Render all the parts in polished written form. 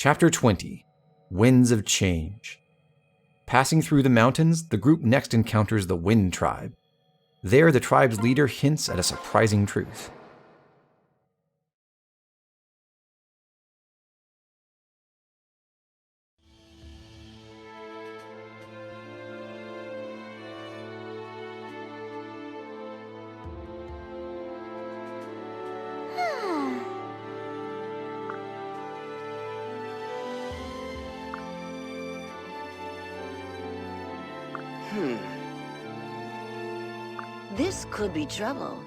Chapter 20, Winds of Change. Passing through the mountains, the group next encounters the Wind Tribe. There, the tribe's leader hints at a surprising truth. This could be trouble.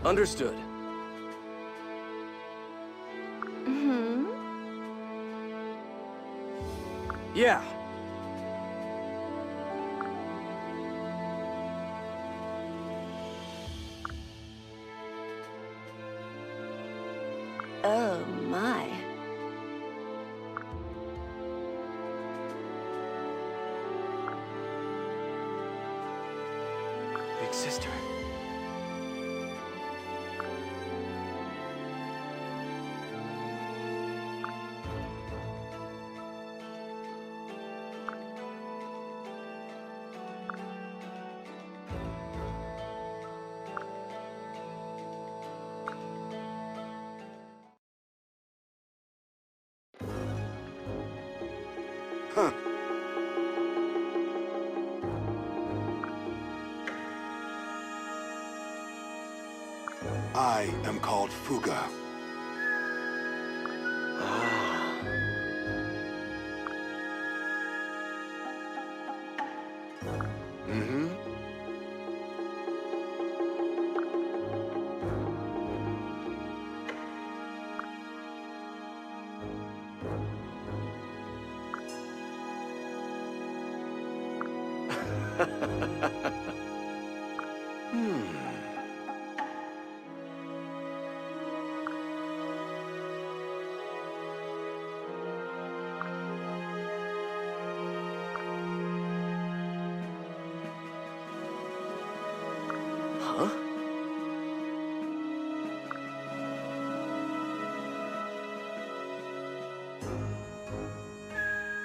Understood. Yeah. Oh my. Big sister. Huh. I am called Fuga. Huh?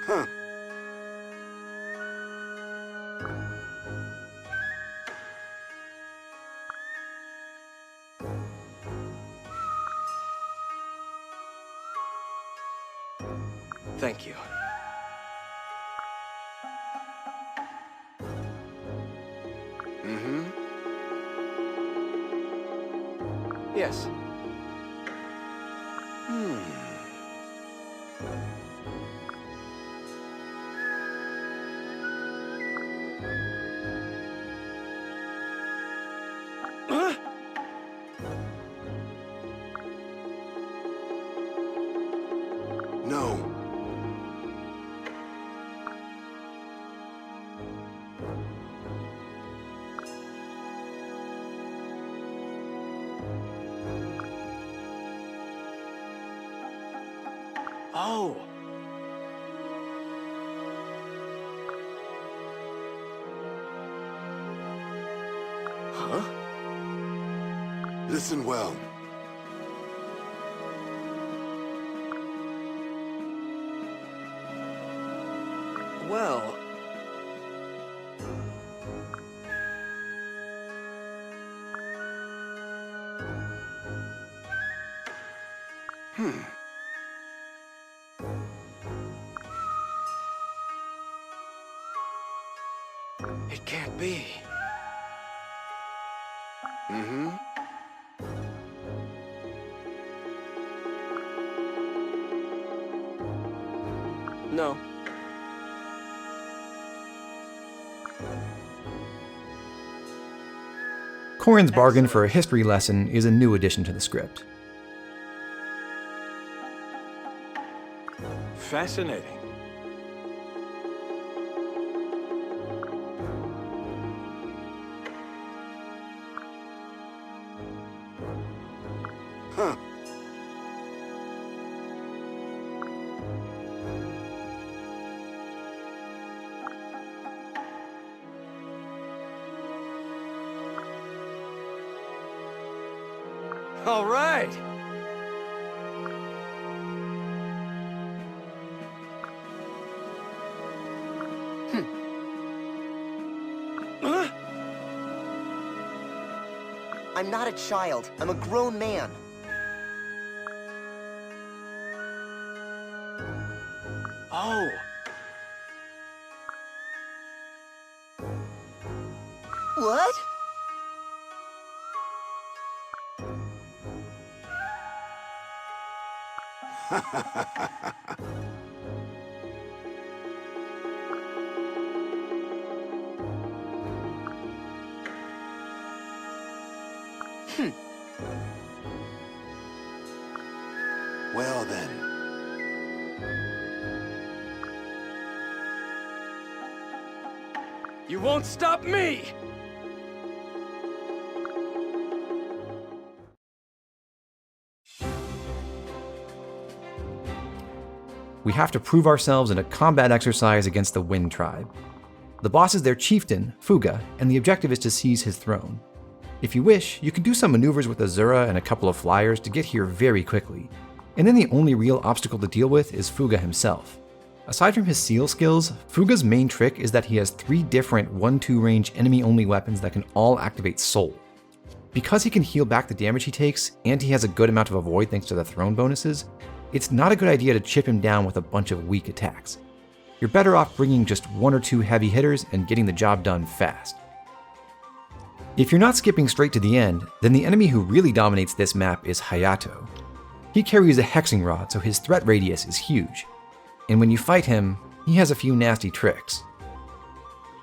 Huh. Thank you. Yes. Huh? No. Oh. Huh? Listen well. Well... It can't be. No. Corrin's bargain for a history lesson is a new addition to the script. Fascinating. Huh. All right. I'm not a child. I'm a grown man. Oh. What? Well then. You won't stop me! We have to prove ourselves in a combat exercise against the Wind Tribe. The boss is their chieftain, Fuga, and the objective is to seize his throne. If you wish, you can do some maneuvers with Azura and a couple of flyers to get here very quickly, and then the only real obstacle to deal with is Fuga himself. Aside from his seal skills, Fuga's main trick is that he has 3 different 1-2 range enemy-only weapons that can all activate Soul. Because he can heal back the damage he takes, and he has a good amount of avoid thanks to the throne bonuses, it's not a good idea to chip him down with a bunch of weak attacks. You're better off bringing just 1 or 2 heavy hitters and getting the job done fast. If you're not skipping straight to the end, then the enemy who really dominates this map is Hayato. He carries a hexing rod, so his threat radius is huge. And when you fight him, he has a few nasty tricks.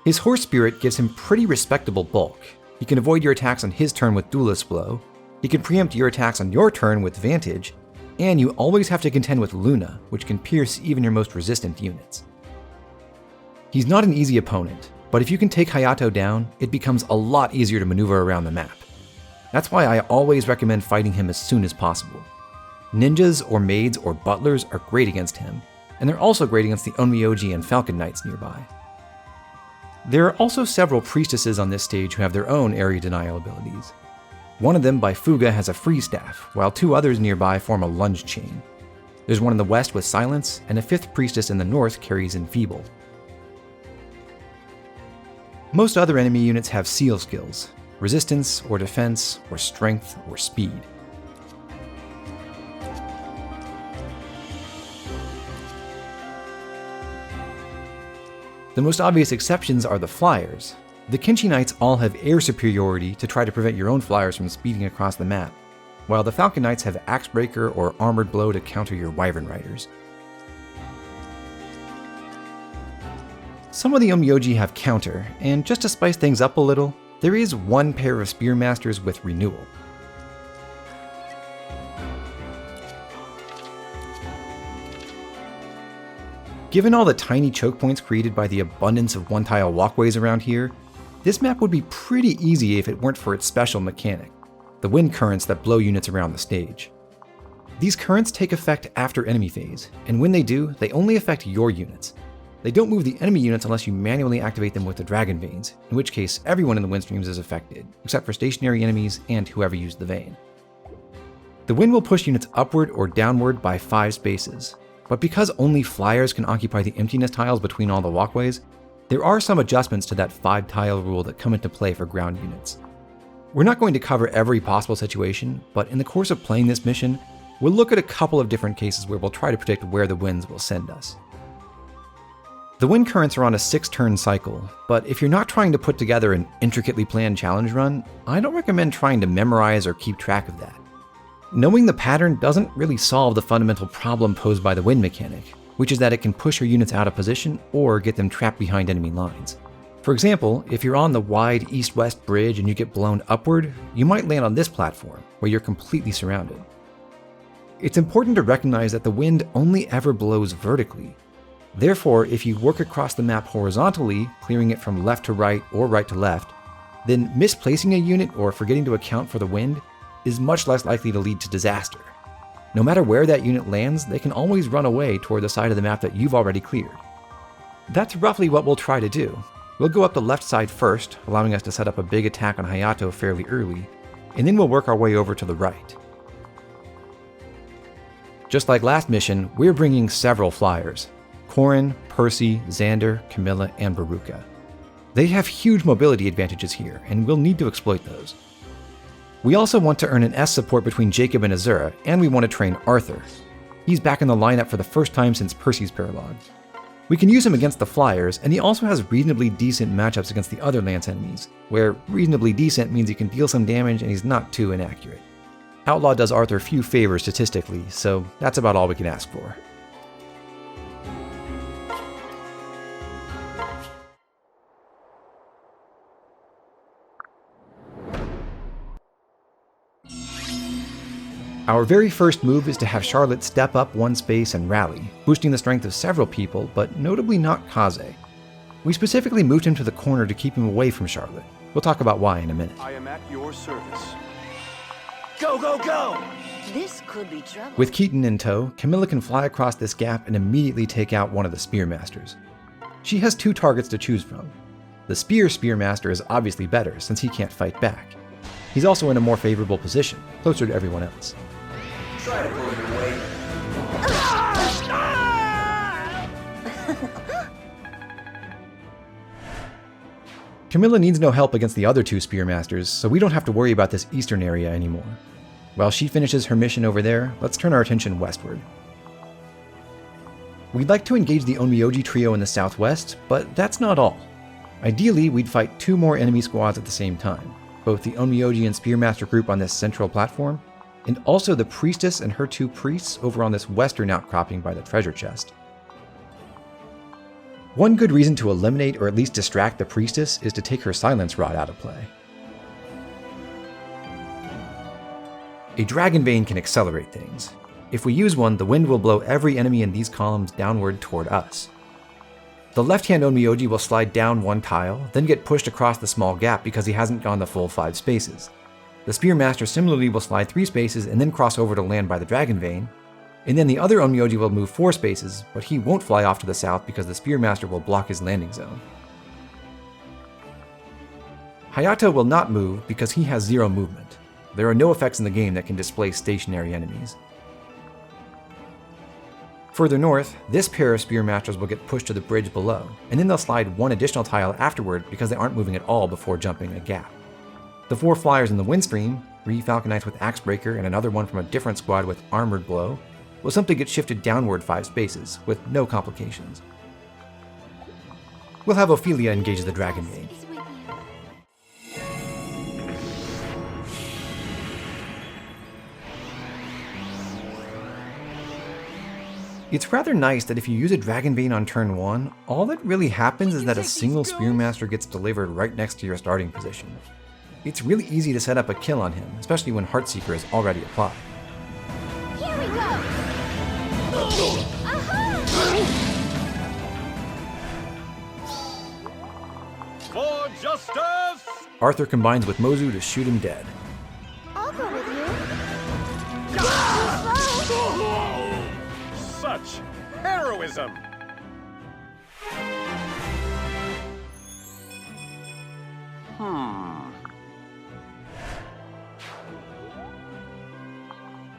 His horse spirit gives him pretty respectable bulk. He can avoid your attacks on his turn with Duelist Blow, he can preempt your attacks on your turn with Vantage, and you always have to contend with Luna, which can pierce even your most resistant units. He's not an easy opponent, but if you can take Hayato down, it becomes a lot easier to maneuver around the map. That's why I always recommend fighting him as soon as possible. Ninjas or maids or butlers are great against him, and they're also great against the Onmyoji and Falcon Knights nearby. There are also several priestesses on this stage who have their own area denial abilities. One of them, by Fuga, has a free staff, while 2 others nearby form a lunge chain. There's one in the west with Silence, and a 5th priestess in the north carries Enfeeble. Most other enemy units have seal skills, resistance or defense or strength or speed. The most obvious exceptions are the flyers. The Kenshi Knights all have air superiority to try to prevent your own flyers from speeding across the map, while the Falcon Knights have Axebreaker or Armored Blow to counter your Wyvern Riders. Some of the Onmyoji have counter, and just to spice things up a little, there is 1 pair of Spearmasters with renewal. Given all the tiny choke points created by the abundance of one-tile walkways around here, this map would be pretty easy if it weren't for its special mechanic, the wind currents that blow units around the stage. These currents take effect after enemy phase, and when they do, they only affect your units. They don't move the enemy units unless you manually activate them with the Dragon Veins, in which case everyone in the Windstreams is affected, except for stationary enemies and whoever used the Vein. The wind will push units upward or downward by 5 spaces, but because only flyers can occupy the emptiness tiles between all the walkways, there are some adjustments to that 5-tile rule that come into play for ground units. We're not going to cover every possible situation, but in the course of playing this mission, we'll look at a couple of different cases where we'll try to predict where the winds will send us. The wind currents are on a 6-turn cycle, but if you're not trying to put together an intricately planned challenge run, I don't recommend trying to memorize or keep track of that. Knowing the pattern doesn't really solve the fundamental problem posed by the wind mechanic, which is that it can push your units out of position or get them trapped behind enemy lines. For example, if you're on the wide east-west bridge and you get blown upward, you might land on this platform, where you're completely surrounded. It's important to recognize that the wind only ever blows vertically. Therefore, if you work across the map horizontally, clearing it from left to right or right to left, then misplacing a unit or forgetting to account for the wind is much less likely to lead to disaster. No matter where that unit lands, they can always run away toward the side of the map that you've already cleared. That's roughly what we'll try to do. We'll go up the left side first, allowing us to set up a big attack on Hayato fairly early, and then we'll work our way over to the right. Just like last mission, we're bringing several flyers: Corrin, Percy, Xander, Camilla, and Baruka. They have huge mobility advantages here, and we'll need to exploit those. We also want to earn an S support between Jakob and Azura, and we want to train Arthur. He's back in the lineup for the first time since Percy's paralogue. We can use him against the flyers, and he also has reasonably decent matchups against the other lance enemies, where reasonably decent means he can deal some damage and he's not too inaccurate. Outlaw does Arthur few favors statistically, so that's about all we can ask for. Our very first move is to have Charlotte step up one space and rally, boosting the strength of several people, but notably not Kaze. We specifically moved him to the corner to keep him away from Charlotte. We'll talk about why in a minute. I am at your service. Go, go, go! This could be trouble. With Keaton in tow, Camilla can fly across this gap and immediately take out one of the Spearmasters. She has two targets to choose from. The Spearmaster is obviously better, since he can't fight back. He's also in a more favorable position, closer to everyone else. Try to pull your weight. Camilla needs no help against the other two Spearmasters, so we don't have to worry about this eastern area anymore. While she finishes her mission over there, let's turn our attention westward. We'd like to engage the Onmyoji trio in the southwest, but that's not all. Ideally, we'd fight two more enemy squads at the same time, both the Onmyoji and Spearmaster group on this central platform, and also the priestess and her two priests over on this western outcropping by the treasure chest. One good reason to eliminate or at least distract the priestess is to take her silence rod out of play. A Dragon Vein can accelerate things. If we use one, the wind will blow every enemy in these columns downward toward us. The left-hand Onmyoji will slide down one tile, then get pushed across the small gap because he hasn't gone the full 5 spaces. The Spearmaster similarly will slide 3 spaces and then cross over to land by the Dragon Vein, and then the other Onmyoji will move 4 spaces, but he won't fly off to the south because the Spearmaster will block his landing zone. Hayato will not move because he has 0 movement. There are no effects in the game that can displace stationary enemies. Further north, this pair of Spearmasters will get pushed to the bridge below, and then they'll slide 1 additional tile afterward because they aren't moving at all before jumping a gap. The 4 flyers in the Windstream, 3 Falconites with Axebreaker and another one from a different squad with Armored Blow, will simply get shifted downward 5 spaces, with no complications. We'll have Ophelia engage the Dragon Vein. It's rather nice that if you use a Dragon Vein on turn 1, all that really happens is that a single Spearmaster gets delivered right next to your starting position. It's really easy to set up a kill on him, especially when Heartseeker is already applied. Here we go! For justice! Arthur combines with Mozu to shoot him dead. I'll go with you. Such heroism!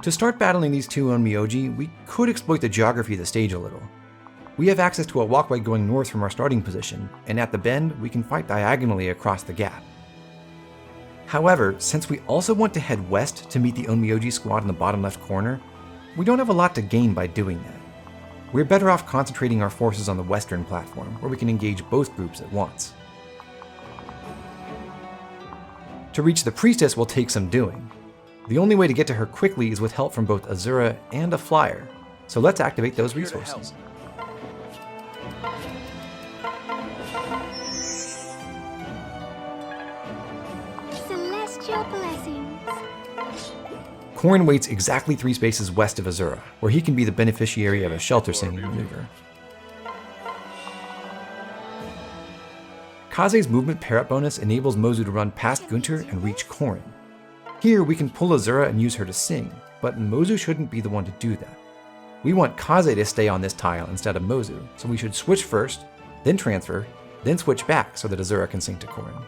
To start battling these two Onmyoji, we could exploit the geography of the stage a little. We have access to a walkway going north from our starting position, and at the bend, we can fight diagonally across the gap. However, since we also want to head west to meet the Onmyoji squad in the bottom left corner, we don't have a lot to gain by doing that. We're better off concentrating our forces on the western platform, where we can engage both groups at once. To reach the priestess will take some doing. The only way to get to her quickly is with help from both Azura and a flyer, so let's activate those resources. Celestial blessings. Corrin waits exactly 3 spaces west of Azura, where he can be the beneficiary of a shelter singing maneuver. Kaze's movement pair-up bonus enables Mozu to run past Gunter and reach Corrin. Here we can pull Azura and use her to sing, but Mozu shouldn't be the one to do that. We want Kaze to stay on this tile instead of Mozu, so we should switch first, then transfer, then switch back so that Azura can sing to Corrin.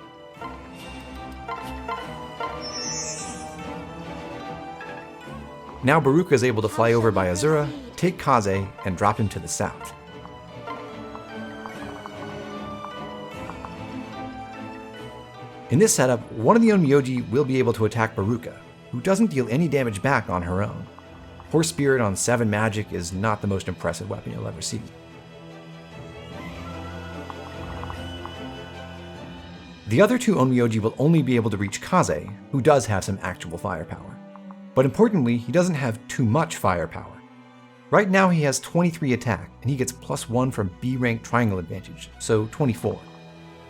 Now Baruka is able to fly over by Azura, take Kaze, and drop him to the south. In this setup, one of the Onmyoji will be able to attack Baruka, who doesn't deal any damage back on her own. Horse Spirit on 7 magic is not the most impressive weapon you'll ever see. The other 2 Onmyoji will only be able to reach Kaze, who does have some actual firepower. But importantly, he doesn't have too much firepower. Right now he has 23 attack, and he gets +1 from B-rank triangle advantage, so 24.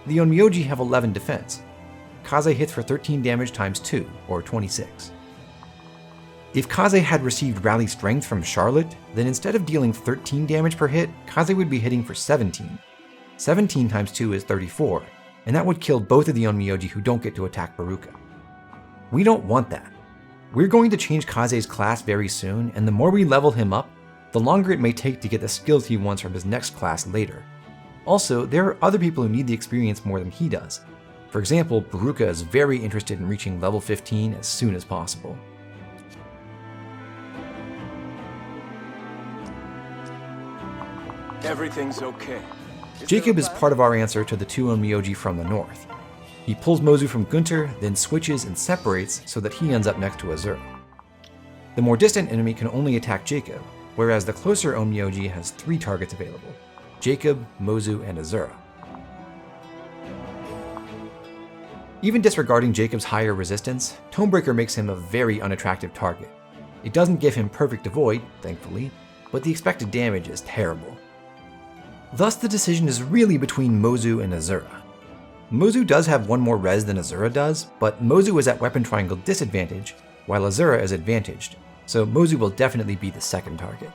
The Onmyoji have 11 defense. Kaze hits for 13 damage times 2, or 26. If Kaze had received Rally Strength from Charlotte, then instead of dealing 13 damage per hit, Kaze would be hitting for 17. 17 times 2 is 34, and that would kill both of the Onmyoji who don't get to attack Baruka. We don't want that. We're going to change Kaze's class very soon, and the more we level him up, the longer it may take to get the skills he wants from his next class later. Also, there are other people who need the experience more than he does. For example, Baruka is very interested in reaching level 15 as soon as possible. Everything's okay. Jakob is part of our answer to the 2 Onmyoji from the north. He pulls Mozu from Gunter, then switches and separates so that he ends up next to Azura. The more distant enemy can only attack Jakob, whereas the closer Onmyoji has 3 targets available: Jakob, Mozu, and Azura. Even disregarding Jakob's higher resistance, Tonebreaker makes him a very unattractive target. It doesn't give him perfect avoid, thankfully, but the expected damage is terrible. Thus the decision is really between Mozu and Azura. Mozu does have 1 more res than Azura does, but Mozu is at weapon triangle disadvantage, while Azura is advantaged, so Mozu will definitely be the second target.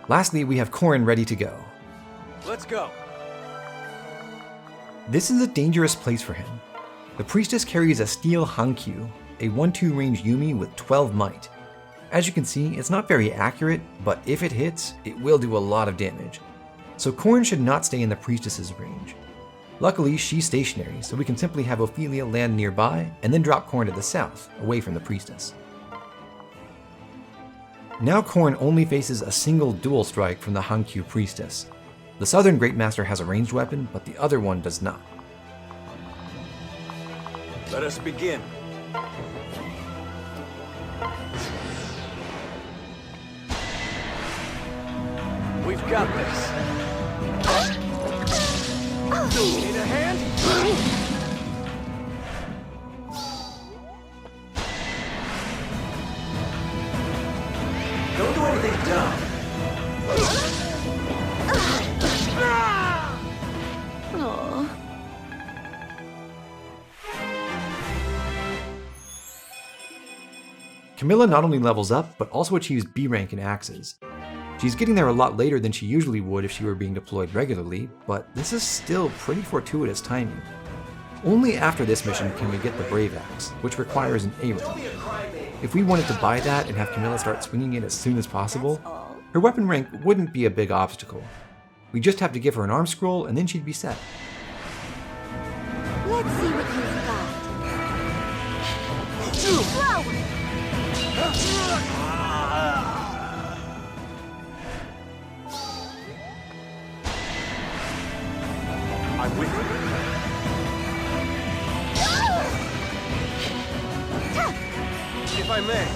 Lastly, we have Corrin ready to go. Let's go. This is a dangerous place for him. The priestess carries a steel Hankyu, a 1/2 range Yumi with 12 might. As you can see, it's not very accurate, but if it hits, it will do a lot of damage. So Corrin should not stay in the priestess's range. Luckily, she's stationary, so we can simply have Ophelia land nearby and then drop Corrin to the south, away from the priestess. Now Corrin only faces a single dual strike from the Hankyu priestess. The Southern Great Master has a ranged weapon, but the other one does not. Let us begin. We've got this. Need a hand? Don't do anything dumb. Aww. Camilla not only levels up, but also achieves B rank in axes. She's getting there a lot later than she usually would if she were being deployed regularly, but this is still pretty fortuitous timing. Only after this mission can we get the Brave Axe, which requires an A rank. If we wanted to buy that and have Camilla start swinging it as soon as possible, her weapon rank wouldn't be a big obstacle. We just have to give her an arm scroll and then she'd be set. Let's see what you've got. Flower! I'm with you. If I may.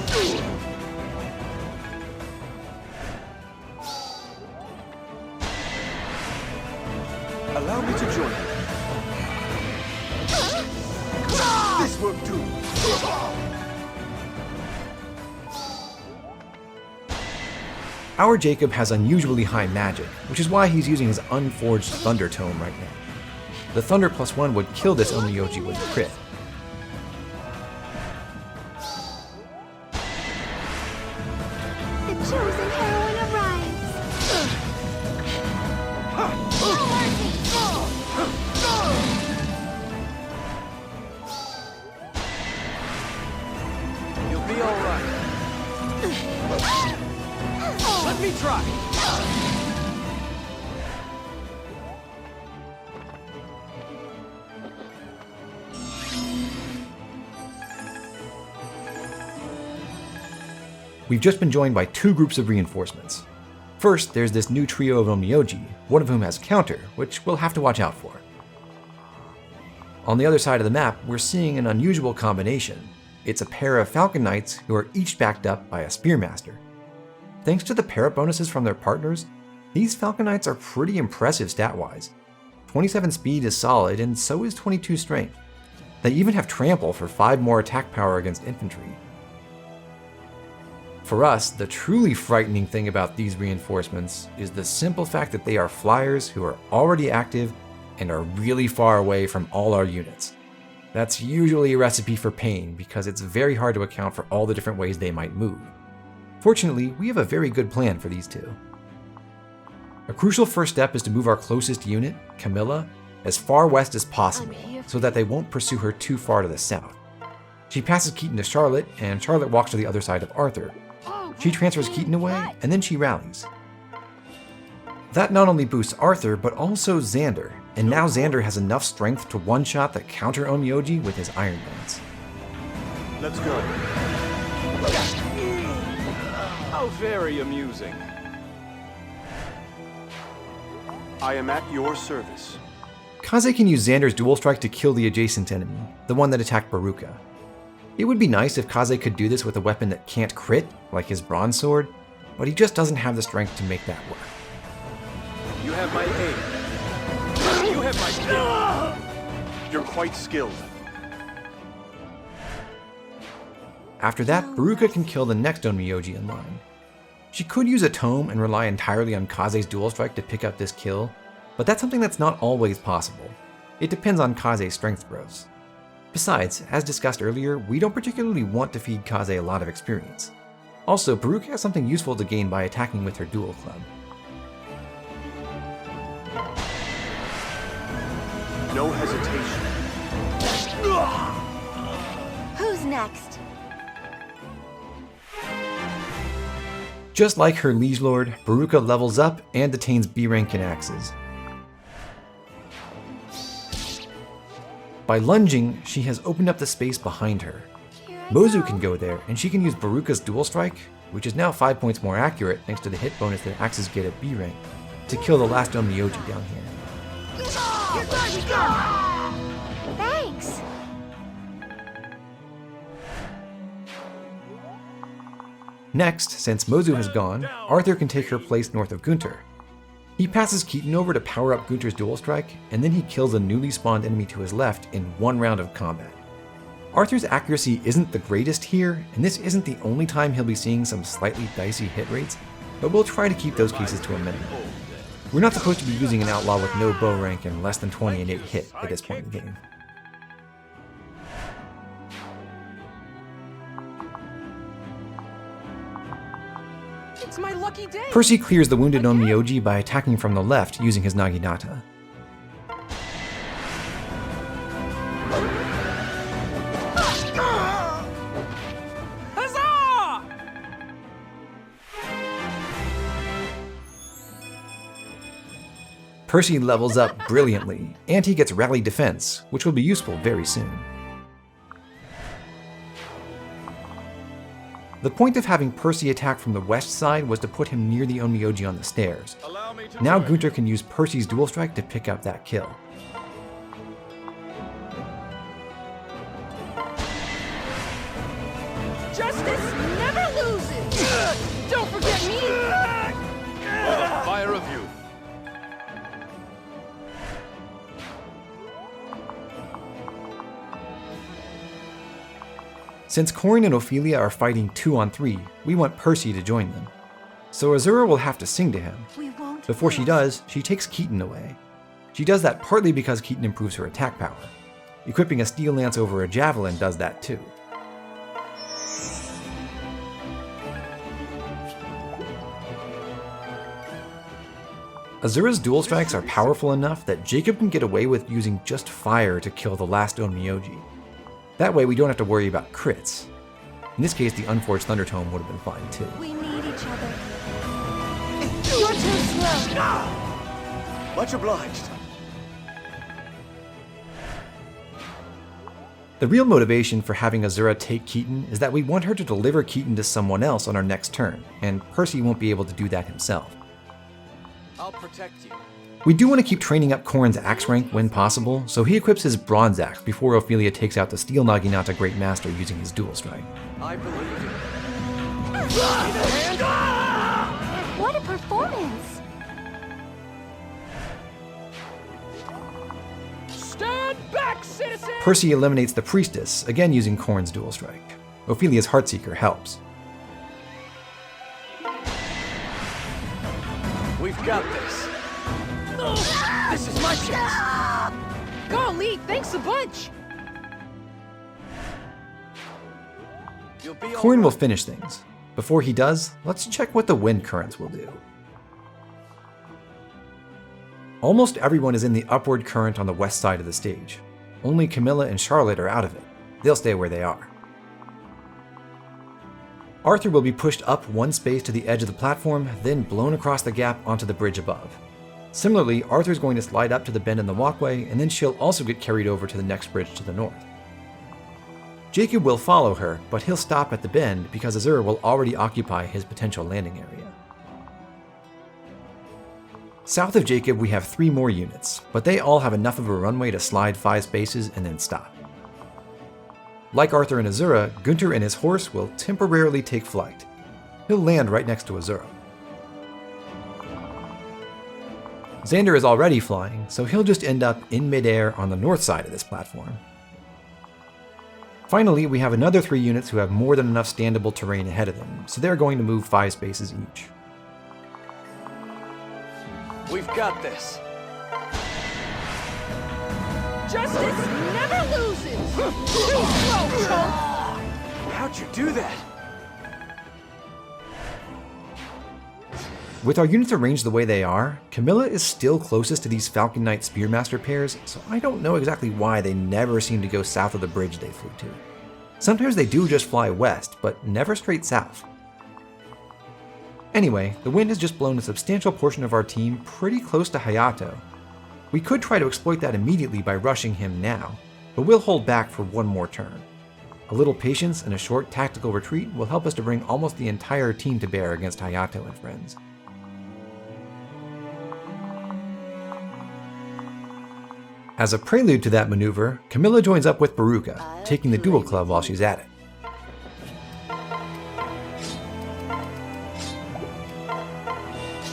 Allow me to join you. This will do. Our Jakob has unusually high magic, which is why he's using his unforged Thunder Tome right now. The Thunder +1 would kill this Onmyoji with a crit. The chosen heroine arrives. You'll be all right. Let me try. We've just been joined by two groups of reinforcements. First, there's this new trio of Onmyoji, one of whom has counter, which we'll have to watch out for. On the other side of the map, we're seeing an unusual combination. It's a pair of Falcon Knights who are each backed up by a Spearmaster. Thanks to the pair-up bonuses from their partners, these Falcon Knights are pretty impressive stat-wise. 27 speed is solid, and so is 22 strength. They even have trample for 5 more attack power against infantry. For us, the truly frightening thing about these reinforcements is the simple fact that they are flyers who are already active and are really far away from all our units. That's usually a recipe for pain because it's very hard to account for all the different ways they might move. Fortunately, we have a very good plan for these two. A crucial first step is to move our closest unit, Camilla, as far west as possible so that they won't pursue her too far to the south. She passes Keaton to Charlotte, and Charlotte walks to the other side of Arthur. She transfers Keaton away, and then she rallies. That not only boosts Arthur, but also Xander, and now Xander has enough strength to one-shot the counter Onmyoji with his Iron Lance. Let's go. How very amusing. I am at your service. Kaze can use Xander's Dual Strike to kill the adjacent enemy, the one that attacked Baruka. It would be nice if Kaze could do this with a weapon that can't crit, like his bronze sword, but he just doesn't have the strength to make that work. You have my aid. You have my aid. You're quite skilled. After that, Baruka can kill the next Onmyoji in line. She could use a tome and rely entirely on Kaze's Dual Strike to pick up this kill, but that's something that's not always possible. It depends on Kaze's strength growths. Besides, as discussed earlier, we don't particularly want to feed Kaze a lot of experience. Also, Baruka has something useful to gain by attacking with her dual club. No hesitation. Who's next? Just like her Liege Lord, Baruka levels up and attains B rank in axes. By lunging, she has opened up the space behind her. Mozu can go there, and she can use Baruka's Dual Strike, which is now 5 points more accurate thanks to the hit bonus that axes get at B rank, to kill the last Onmyoji down here. Thanks. Next, since Mozu has gone, Arthur can take her place north of Gunter. He passes Keaton over to power up Gunter's Dual Strike, and then he kills a newly spawned enemy to his left in one round of combat. Arthur's accuracy isn't the greatest here, and this isn't the only time he'll be seeing some slightly dicey hit rates, but we'll try to keep those cases to a minimum. We're not supposed to be using an outlaw with no bow rank and less than 20 innate hit at this point in the game. It's my lucky day. Percy clears the wounded Onmyoji by attacking from the left using his Naginata. Huzzah! Percy levels up brilliantly, and he gets Rally Defense, which will be useful very soon. The point of having Percy attack from the west side was to put him near the Onmyoji on the stairs. Now Gunter can use Percy's Dual Strike to pick up that kill. Justice never loses! Don't forget me! For the fire of youth. Since Corrin and Ophelia are fighting 2-on-3, we want Percy to join them. So Azura will have to sing to him. We won't Before she lose. does, she takes Keaton away. She does that partly because Keaton improves her attack power. Equipping a steel lance over a javelin does that too. Azura's dual strikes are powerful enough that Jakob can get away with using just fire to kill the last Onmyoji. That way we don't have to worry about crits. In this case, the Unforged Thundertome would have been fine too. We need each other. You're too slow. Much obliged. The real motivation for having Azura take Keaton is that we want her to deliver Keaton to someone else on our next turn, and Percy won't be able to do that himself. I'll protect you. We do want to keep training up Corrin's axe rank when possible, so he equips his bronze axe before Ophelia takes out the steel Naginata Great Master using his dual strike. I believe you. What a performance! Stand back, citizen! Percy eliminates the priestess, again using Corrin's dual strike. Ophelia's Heartseeker helps. We've got this. This is my chance. Golly, thanks a bunch! You'll be all Corrin will right. finish things. Before he does, let's check what the wind currents will do. Almost everyone is in the upward current on the west side of the stage. Only Camilla and Charlotte are out of it. They'll stay where they are. Arthur will be pushed up one space to the edge of the platform, then blown across the gap onto the bridge above. Similarly, Arthur's going to slide up to the bend in the walkway, and then she'll also get carried over to the next bridge to the north. Jakob will follow her, but he'll stop at the bend because Azura will already occupy his potential landing area. South of Jakob, we have 3 more units, but they all have enough of a runway to slide 5 spaces and then stop. Like Arthur and Azura, Gunter and his horse will temporarily take flight. He'll land right next to Azura. Xander is already flying, so he'll just end up in midair on the north side of this platform. Finally, we have another 3 units who have more than enough standable terrain ahead of them, so they're going to move 5 spaces each. We've got this. Justice never loses! Too slow, chump! How'd you do that? With our units arranged the way they are, Camilla is still closest to these Falcon Knight Spearmaster pairs, so I don't know exactly why they never seem to go south of the bridge they flew to. Sometimes they do just fly west, but never straight south. Anyway, the wind has just blown a substantial portion of our team pretty close to Hayato. We could try to exploit that immediately by rushing him now, but we'll hold back for one more turn. A little patience and a short tactical retreat will help us to bring almost the entire team to bear against Hayato and friends. As a prelude to that maneuver, Camilla joins up with Baruka, taking the dual club while she's at it.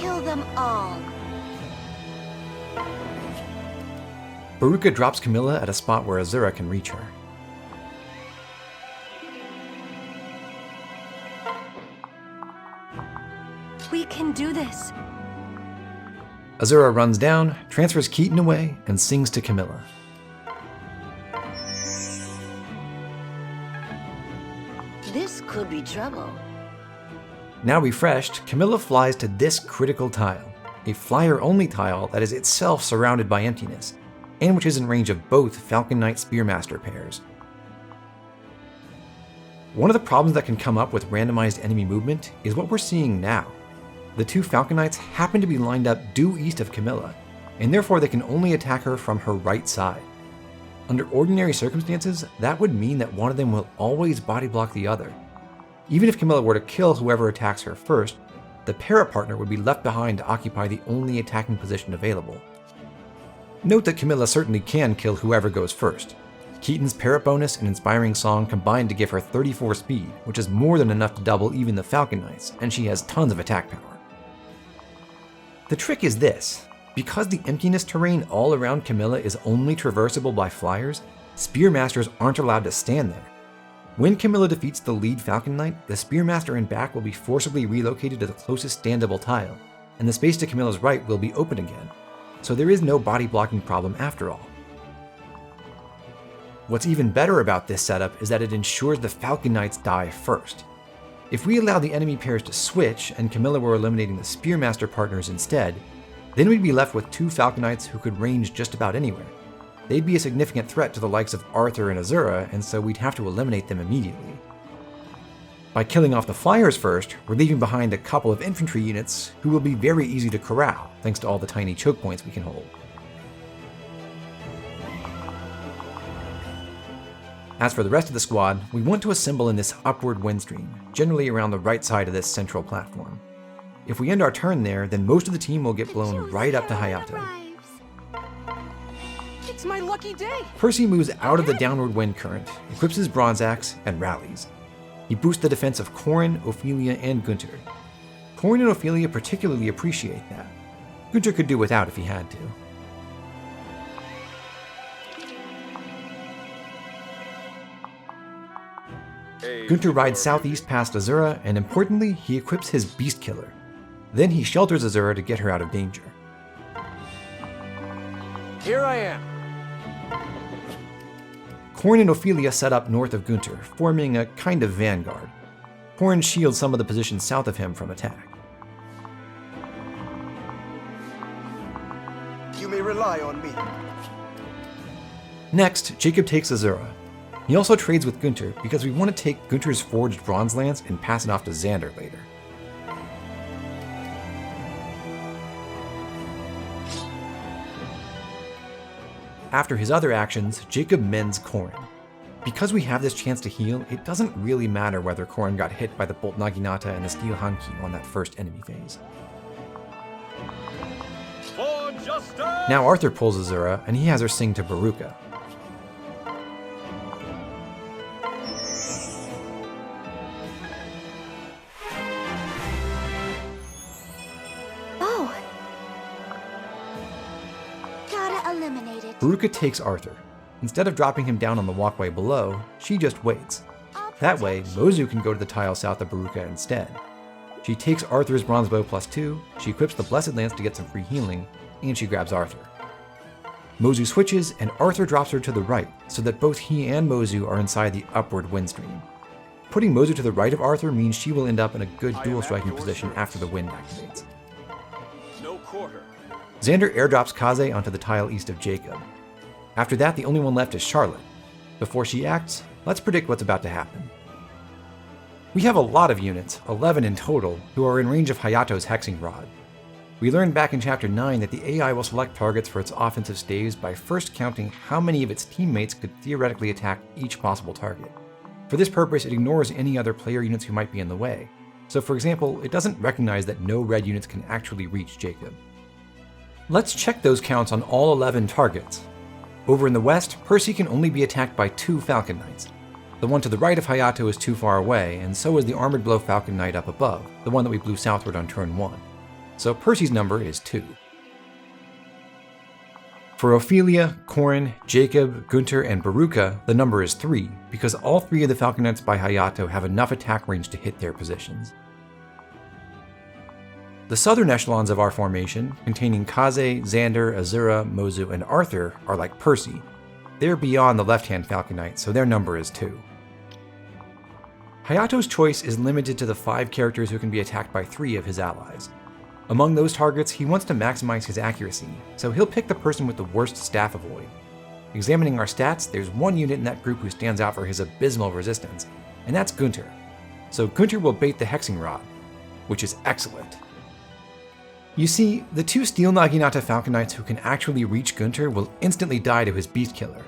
Kill them all. Baruka drops Camilla at a spot where Azura can reach her. We can do this. Azura runs down, transfers Keaton away, and sings to Camilla. This could be trouble. Now refreshed, Camilla flies to this critical tile, a flyer-only tile that is itself surrounded by emptiness, and which is in range of both Falcon Knight Spearmaster pairs. One of the problems that can come up with randomized enemy movement is what we're seeing now. The 2 Falcon Knights happen to be lined up due east of Camilla, and therefore they can only attack her from her right side. Under ordinary circumstances, that would mean that one of them will always body block the other. Even if Camilla were to kill whoever attacks her first, the para-partner would be left behind to occupy the only attacking position available. Note that Camilla certainly can kill whoever goes first. Keaton's parrot bonus and inspiring song combined to give her 34 speed, which is more than enough to double even the Falcon Knights, and she has tons of attack power. The trick is this: because the emptiness terrain all around Camilla is only traversable by flyers, Spearmasters aren't allowed to stand there. When Camilla defeats the lead Falcon Knight, the Spearmaster and back will be forcibly relocated to the closest standable tile, and the space to Camilla's right will be open again. so there is no body blocking problem after all. What's even better about this setup is that it ensures the Falcon Knights die first. If we allow the enemy pairs to switch and Camilla were eliminating the Spearmaster partners instead, then we'd be left with 2 Falcon Knights who could range just about anywhere. They'd be a significant threat to the likes of Arthur and Azura, and so we'd have to eliminate them immediately. By killing off the flyers first, we're leaving behind a couple of infantry units who will be very easy to corral thanks to all the tiny choke points we can hold. As for the rest of the squad, we want to assemble in this upward wind stream, generally around the right side of this central platform. If we end our turn there, then most of the team will get blown right up to Hayato. It's my lucky day. Percy moves out of the downward wind current, equips his bronze axe, and rallies. He boosts the defense of Corrin, Ophelia, and Gunter. Corrin and Ophelia particularly appreciate that. Gunter could do without if he had to. Gunter rides southeast past Azura, and importantly, he equips his Beast Killer. Then he shelters Azura to get her out of danger. Here I am. Corrin and Ophelia set up north of Gunter, forming a kind of vanguard. Corrin shields some of the positions south of him from attack. You may rely on me. Next, Jakob takes Azura. He also trades with Gunter because we want to take Gunter's forged bronze lance and pass it off to Xander later. After his other actions, Jakob mends Corrin. Because we have this chance to heal, it doesn't really matter whether Corrin got hit by the Bolt Naginata and the Steel Hanki on that first enemy phase. For justice! Now Arthur pulls Azura, and he has her sing to Baruka. Baruka takes Arthur. Instead of dropping him down on the walkway below, she just waits. That way, Mozu can go to the tile south of Baruka instead. She takes Arthur's bronze bow +2, she equips the Blessed Lance to get some free healing, and she grabs Arthur. Mozu switches, and Arthur drops her to the right, so that both he and Mozu are inside the upward wind stream. Putting Mozu to the right of Arthur means she will end up in a good dual striking position after the wind activates. No quarter. Xander airdrops Kaze onto the tile east of Jakob. After that, the only one left is Charlotte. Before she acts, let's predict what's about to happen. We have a lot of units, 11 in total, who are in range of Hayato's Hexing Rod. We learned back in Chapter 9 that the AI will select targets for its offensive staves by first counting how many of its teammates could theoretically attack each possible target. For this purpose, it ignores any other player units who might be in the way. So for example, it doesn't recognize that no red units can actually reach Jakob. Let's check those counts on all 11 targets. Over in the west, Percy can only be attacked by 2 Falcon Knights. The one to the right of Hayato is too far away, and so is the Armored Blow Falcon Knight up above, the one that we blew southward on turn 1. So Percy's number is 2. For Ophelia, Corrin, Jakob, Gunter, and Baruka, the number is 3, because all 3 of the Falcon Knights by Hayato have enough attack range to hit their positions. The southern echelons of our formation, containing Kaze, Xander, Azura, Mozu, and Arthur, are like Percy. They're beyond the left-hand Falcon Knight, so their number is 2. Hayato's choice is limited to the 5 characters who can be attacked by 3 of his allies. Among those targets, he wants to maximize his accuracy, so he'll pick the person with the worst staff avoid. Examining our stats, there's one unit in that group who stands out for his abysmal resistance, and that's Gunter. So Gunter will bait the Hexing Rod, which is excellent. You see, the 2 Steel Naginata Falcon Knights who can actually reach Gunter will instantly die to his Beast Killer.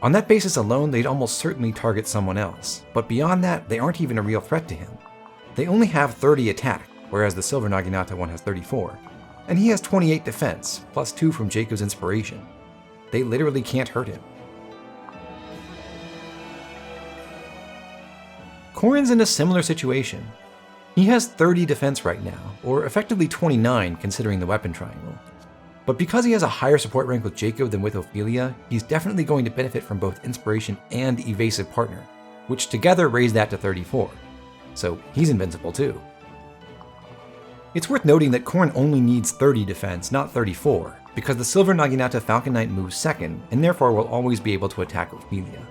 On that basis alone, they'd almost certainly target someone else, but beyond that, they aren't even a real threat to him. They only have 30 attack, whereas the Silver Naginata one has 34, and he has 28 defense, plus 2 from Jakob's inspiration. They literally can't hurt him. Corrin's in a similar situation. He has 30 defense right now, or effectively 29 considering the weapon triangle. But because he has a higher support rank with Jakob than with Ophelia, he's definitely going to benefit from both Inspiration and Evasive Partner, which together raise that to 34. So he's invincible too. It's worth noting that Corrin only needs 30 defense, not 34, because the Silver Naginata Falcon Knight moves second, and therefore will always be able to attack Ophelia.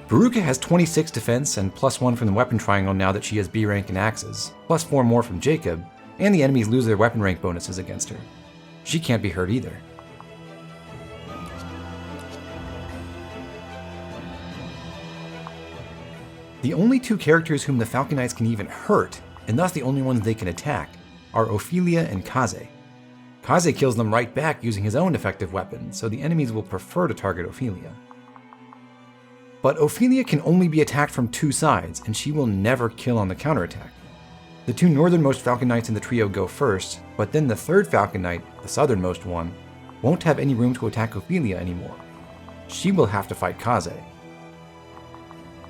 Veruca has 26 defense and +1 from the weapon triangle now that she has B rank and axes, +4 more from Jakob, and the enemies lose their weapon rank bonuses against her. She can't be hurt either. The only two characters whom the Falcon Knights can even hurt, and thus the only ones they can attack, are Ophelia and Kaze. Kaze kills them right back using his own effective weapon, so the enemies will prefer to target Ophelia. But Ophelia can only be attacked from two sides, and she will never kill on the counterattack. The two northernmost Falcon Knights in the trio go first, but then the third Falcon Knight, the southernmost one, won't have any room to attack Ophelia anymore. She will have to fight Kaze.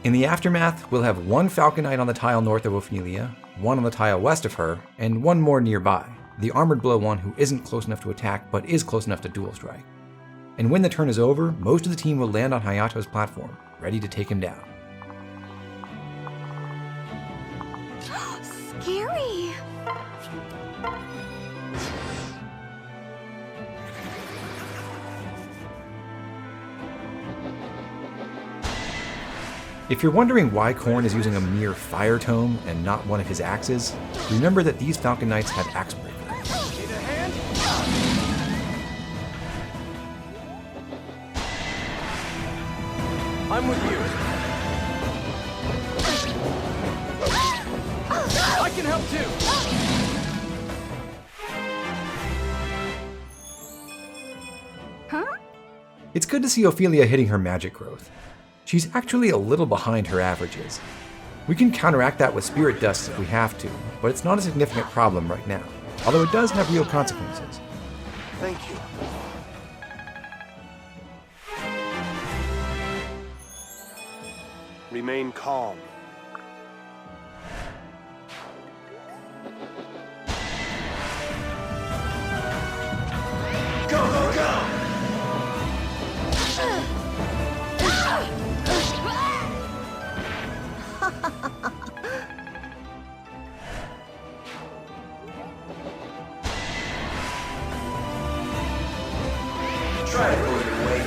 In the aftermath, we'll have one Falcon Knight on the tile north of Ophelia, one on the tile west of her, and one more nearby, the Armored Blow one who isn't close enough to attack but is close enough to dual strike. And when the turn is over, most of the team will land on Hayato's platform, ready to take him down. Scary. If you're wondering why Corrin is using a mere fire tome and not one of his axes, remember that these Falcon Knights have axe breakers. Need a hand? I'm with you. I can help too. It's good to see Ophelia hitting her magic growth. She's actually a little behind her averages. We can counteract that with Spirit Dust if we have to, but it's not a significant problem right now, although it does have real consequences. Thank you. Remain calm. Go, go, go! Try to pull your weight.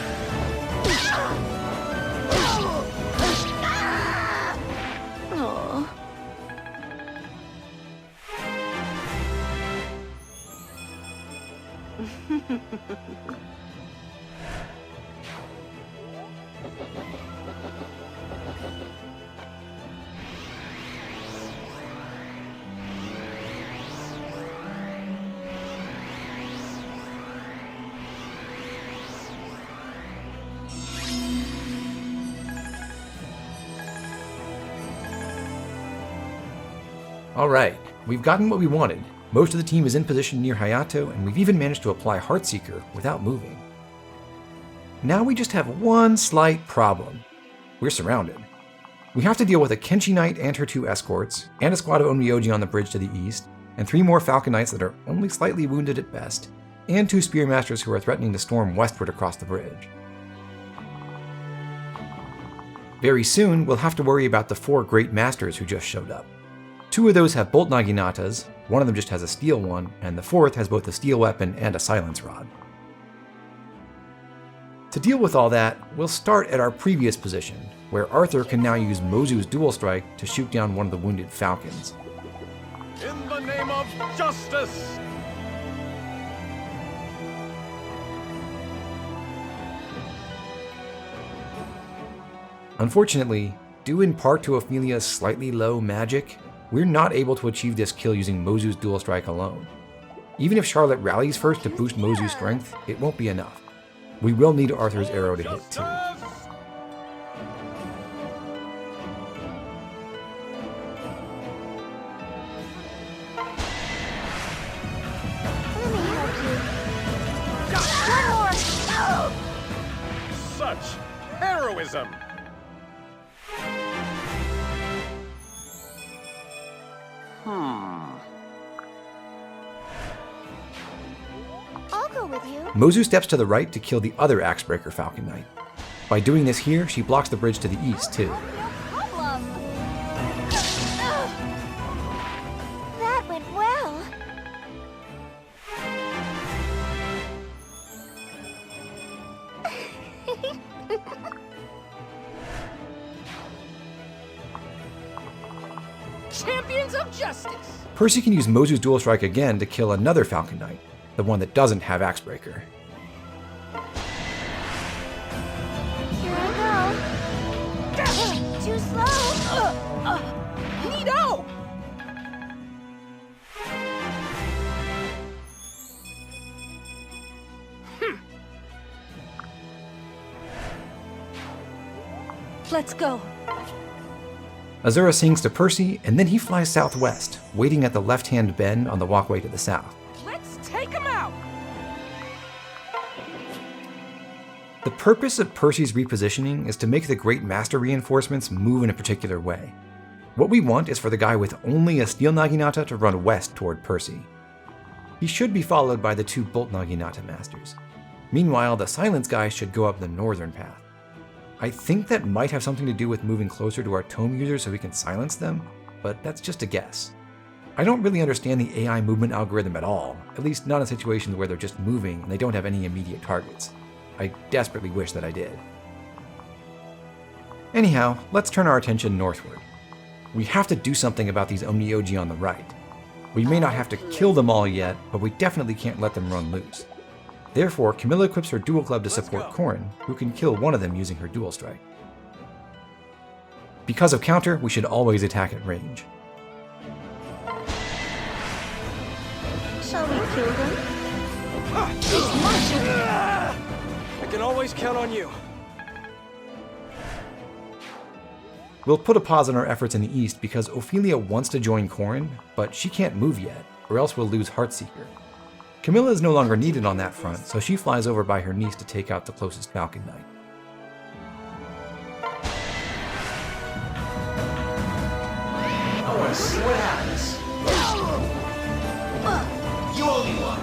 Alright, we've gotten what we wanted. Most of the team is in position near Hayato, and we've even managed to apply Heartseeker without moving. Now we just have one slight problem. We're surrounded. We have to deal with a Kenshi Knight and her 2 escorts, and a squad of Onryoji on the bridge to the east, and 3 more Falcon Knights that are only slightly wounded at best, and 2 Spearmasters who are threatening to storm westward across the bridge. Very soon, we'll have to worry about the 4 Great Masters who just showed up. 2 of those have Bolt Naginatas, one of them just has a steel one, and the 4th has both a steel weapon and a silence rod. To deal with all that, we'll start at our previous position, where Arthur can now use Mozu's dual strike to shoot down one of the wounded Falcons. In the name of justice! Unfortunately, due in part to Ophelia's slightly low magic, we're not able to achieve this kill using Mozu's dual strike alone. Even if Charlotte rallies first to boost Mozu's strength, it won't be enough. We will need Arthur's arrow to hit too. Such heroism! I'll go with you. Mozu steps to the right to kill the other Axebreaker Falcon Knight. By doing this here, she blocks the bridge to the east too. No problem. That went well. champions of justice. Percy can use Mozu's Dual Strike again to kill another Falcon Knight, the one that doesn't have Axebreaker. Here I go. Too slow. Neato! Let's go. Azura sings to Percy, and then he flies southwest, waiting at the left-hand bend on the walkway to the south. Let's take him out. The purpose of Percy's repositioning is to make the Great Master reinforcements move in a particular way. What we want is for the guy with only a Steel Naginata to run west toward Percy. He should be followed by the 2 Bolt Naginata Masters. Meanwhile, the Silence guy should go up the northern path. I think that might have something to do with moving closer to our tome users so we can silence them, but that's just a guess. I don't really understand the AI movement algorithm at all, at least not in situations where they're just moving and they don't have any immediate targets. I desperately wish that I did. Anyhow, let's turn our attention northward. We have to do something about these Onmyoji on the right. We may not have to kill them all yet, but we definitely can't let them run loose. Therefore, Camilla equips her Dual Club to support Corrin, who can kill one of them using her Dual Strike. Because of counter, we should always attack at range. Shall we kill them? I can always count on you. We'll put a pause on our efforts in the east because Ophelia wants to join Corrin, but she can't move yet, or else we'll lose Heartseeker. Camilla is no longer needed on that front, so she flies over by her niece to take out the closest Falcon Knight. I want to see what happens. You owe me one.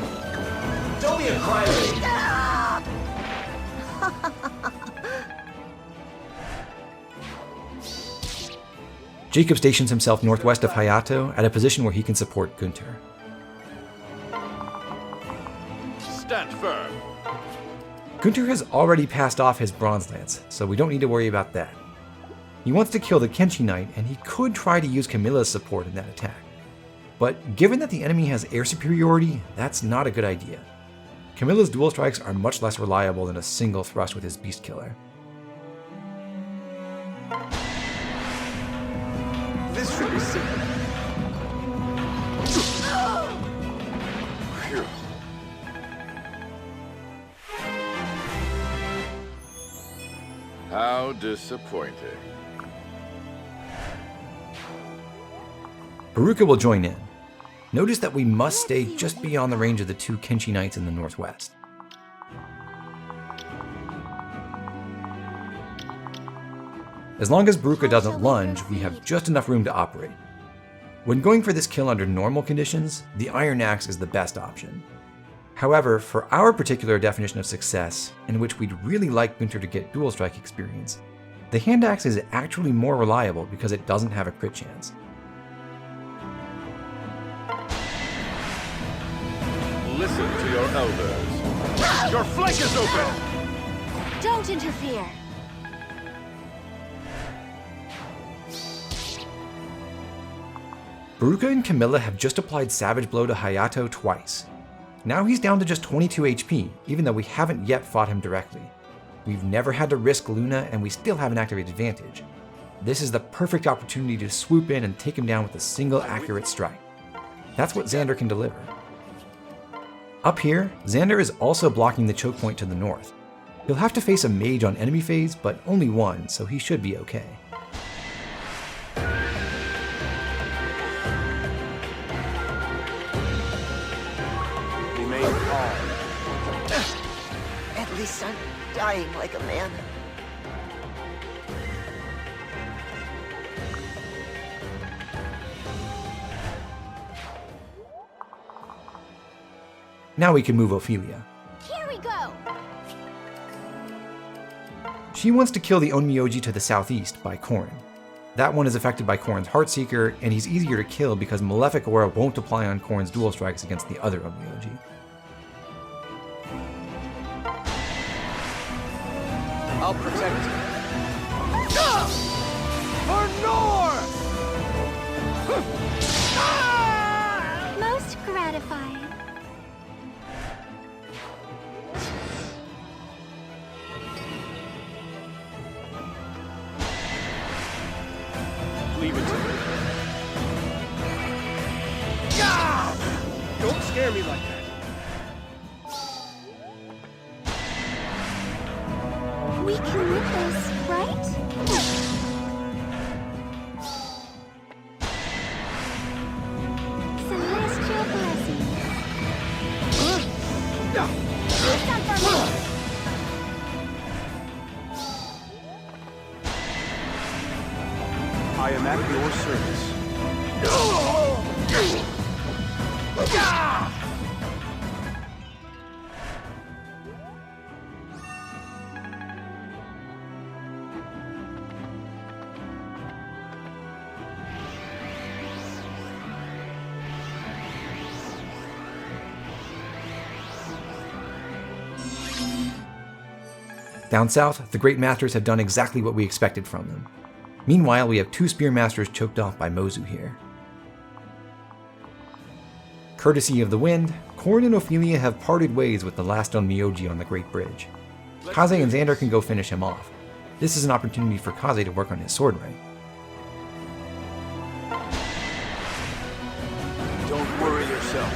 Don't be a crybaby. Jakob stations himself northwest of Hayato at a position where he can support Gunter. Stand firm. Gunter has already passed off his Bronze Lance, so we don't need to worry about that. He wants to kill the Kenshi Knight, and he could try to use Camilla's support in that attack. But given that the enemy has air superiority, that's not a good idea. Camilla's dual strikes are much less reliable than a single thrust with his Beast Killer. This should be simple. Phew. How disappointing. Haruka will join in. Notice that we must stay just beyond the range of the 2 Kenshi Knights in the northwest. As long as Baruka doesn't lunge, we have just enough room to operate. When going for this kill under normal conditions, the Iron Axe is the best option. However, for our particular definition of success, in which we'd really like Gunter to get dual strike experience, the Hand Axe is actually more reliable because it doesn't have a crit chance. Listen to your elders. Your flank is open! Don't interfere. Baruka and Camilla have just applied Savage Blow to Hayato twice. Now he's down to just 22 HP, even though we haven't yet fought him directly. We've never had to risk Luna, and we still have an activate advantage. This is the perfect opportunity to swoop in and take him down with a single accurate strike. That's what Xander can deliver. Up here, Xander is also blocking the choke point to the north. He'll have to face a mage on enemy phase, but only one, so he should be okay. Remain calm. At least I'm dying like a man. Now we can move Ophelia. Here we go. She wants to kill the Onmyoji to the southeast by Corrin. That one is affected by Corrin's Heartseeker, and he's easier to kill because Malefic Aura won't apply on Corrin's dual strikes against the other Onmyoji. I'll protect you. For north! Leave it to me. Don't scare me like that. We can win this, right? Celestial blessings. Listen for me. I am at your service. Down south, the Great Masters have done exactly what we expected from them. Meanwhile, we have 2 Spear Masters choked off by Mozu here. Courtesy of the wind, Corrin and Ophelia have parted ways with the last known Myoji on the Great Bridge. Kaze and Xander can go finish him off. This is an opportunity for Kaze to work on his sword right. Don't worry yourself.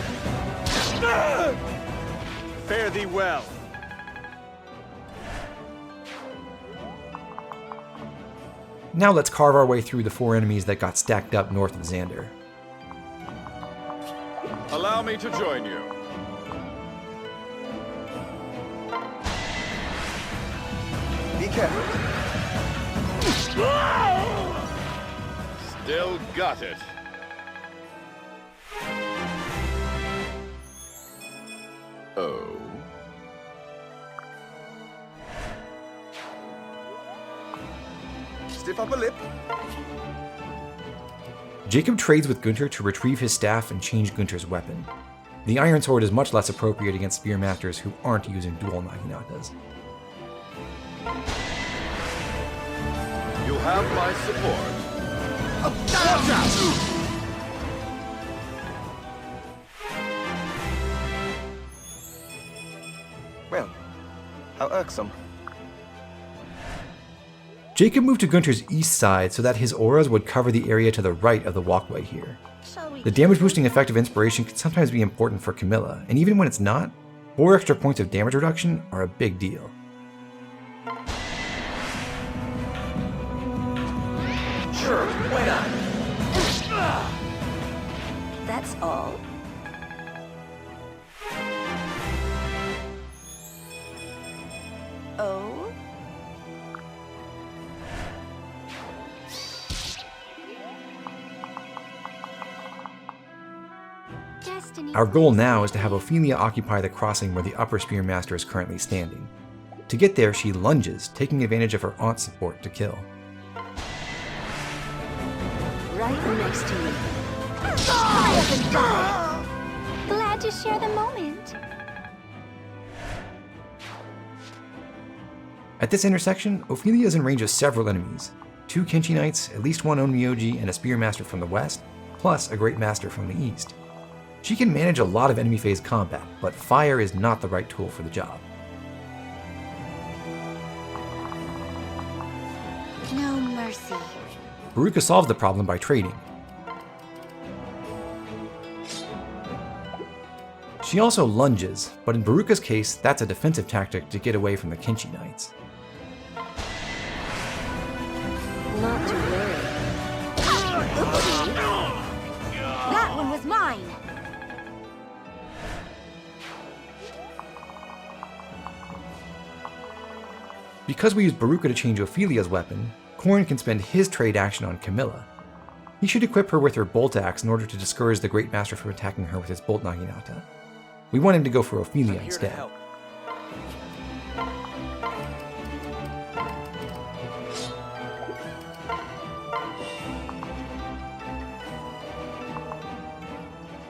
Fare thee well. Now let's carve our way through the 4 enemies that got stacked up north of Xander. Allow me to join you. Be careful. Still got it. Oh. Stiff upper lip. Jakob trades with Gunter to retrieve his staff and change Gunter's weapon. The Iron Sword is much less appropriate against Spear Masters who aren't using dual Naginatas. You have my support. Well, how irksome. Jakob moved to Gunter's east side so that his auras would cover the area to the right of the walkway here. The damage boosting effect of Inspiration can sometimes be important for Camilla, and even when it's not, 4 extra points of damage reduction are a big deal. Sure, why not? That's all. Oh? Our goal now is to have Ophelia occupy the crossing where the upper Spear Master is currently standing. To get there, she lunges, taking advantage of her aunt's support to kill. Right next to me. Hurry up and die! Glad to share the moment. At this intersection, Ophelia is in range of several enemies. 2 Kenshi Knights, at least 1 Onmyoji, and a Spear Master from the west, plus a Great Master from the east. She can manage a lot of enemy phase combat, but fire is not the right tool for the job. No mercy. Baruka solves the problem by trading. She also lunges, but in Baruka's case, that's a defensive tactic to get away from the Kenshi Knights. Not to worry. Oopsie. That one was mine. Because we used Baruka to change Ophelia's weapon, Corrin can spend his trade action on Camilla. He should equip her with her Bolt Axe in order to discourage the Great Master from attacking her with his Bolt Naginata. We want him to go for Ophelia instead.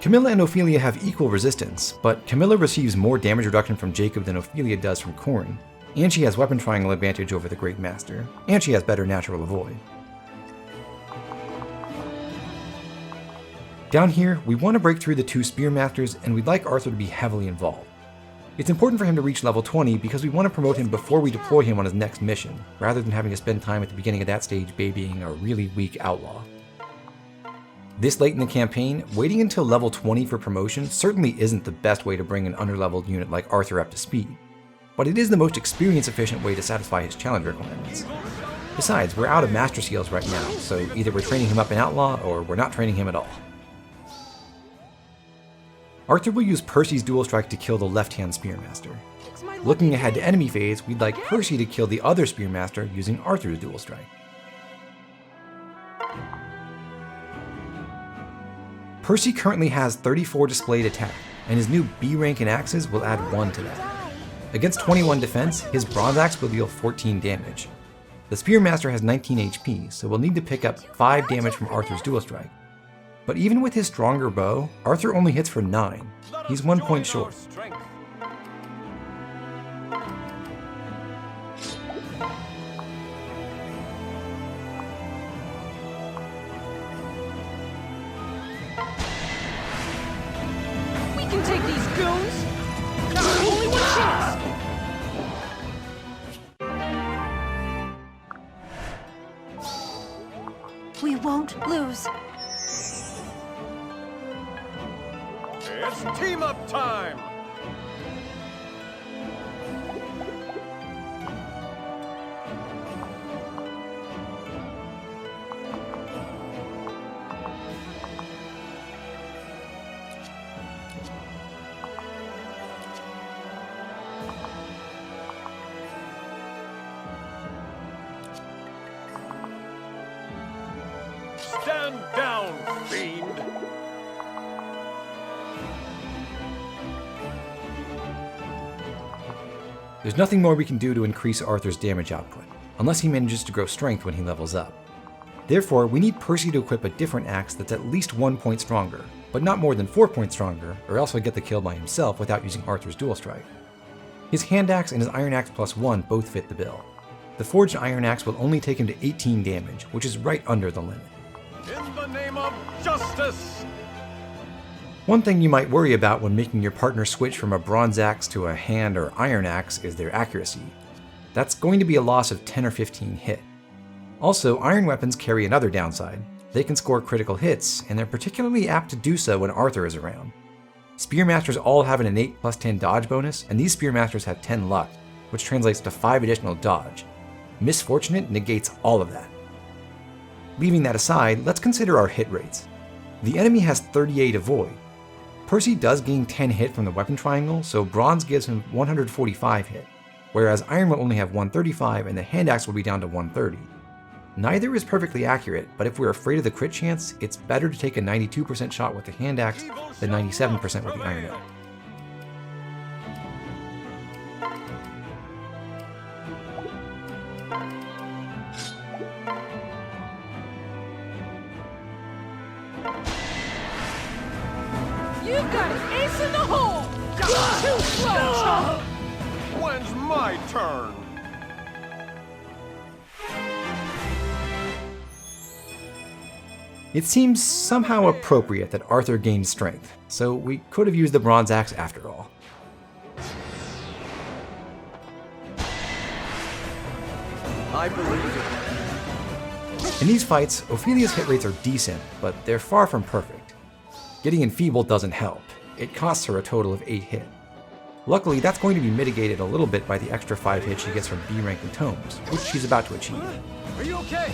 Camilla and Ophelia have equal resistance, but Camilla receives more damage reduction from Jakob than Ophelia does from Corrin, and she has weapon triangle advantage over the Great Master, and she has better natural avoid. Down here, we want to break through the 2 Spear Masters, and we'd like Arthur to be heavily involved. It's important for him to reach level 20 because we want to promote him before we deploy him on his next mission, rather than having to spend time at the beginning of that stage babying a really weak outlaw. This late in the campaign, waiting until level 20 for promotion certainly isn't the best way to bring an underleveled unit like Arthur up to speed, but it is the most experience-efficient way to satisfy his challenge requirements. Besides, we're out of Master Seals right now, so either we're training him up in Outlaw or we're not training him at all. Arthur will use Percy's Dual Strike to kill the left-hand Spearmaster. Looking ahead to enemy phase, we'd like Percy to kill the other Spearmaster using Arthur's Dual Strike. Percy currently has 34 displayed attack, and his new B rank in axes will add 1 to that. Against 21 defense, his bronze axe will deal 14 damage. The Spearmaster has 19 HP, so we'll need to pick up 5 damage from Arthur's Dual Strike. But even with his stronger bow, Arthur only hits for 9. He's 1 point short. We can take these goons! Only one chance! We won't lose. It's team-up time! Stand down, fiend! There's nothing more we can do to increase Arthur's damage output, unless he manages to grow strength when he levels up. Therefore, we need Percy to equip a different axe that's at least 1 point stronger, but not more than 4 points stronger, or else he'll get the kill by himself without using Arthur's Dual Strike. His hand axe and his iron axe +1 both fit the bill. The forged iron axe will only take him to 18 damage, which is right under the limit. In the name of justice! One thing you might worry about when making your partner switch from a bronze axe to a hand or iron axe is their accuracy. That's going to be a loss of 10 or 15 hit. Also, iron weapons carry another downside. They can score critical hits, and they're particularly apt to do so when Arthur is around. Spearmasters all have an innate +10 dodge bonus, and these Spearmasters have 10 luck, which translates to 5 additional dodge. Misfortunate negates all of that. Leaving that aside, let's consider our hit rates. The enemy has 38 avoid. Percy does gain 10 hit from the weapon triangle, so bronze gives him 145 hit, whereas iron will only have 135 and the hand axe will be down to 130. Neither is perfectly accurate, but if we're afraid of the crit chance, it's better to take a 92% shot with the hand axe than 97% with the iron axe. You've got an ace in the hole! Too slow, chump! When's my turn? It seems somehow appropriate that Arthur gained strength, so we could have used the bronze axe after all. I believe it. In these fights, Ophelia's hit rates are decent, but they're far from perfect. Getting enfeebled doesn't help. It costs her a total of 8 hit. Luckily, that's going to be mitigated a little bit by the extra 5 hits she gets from B rank and tomes, which she's about to achieve. Are you okay?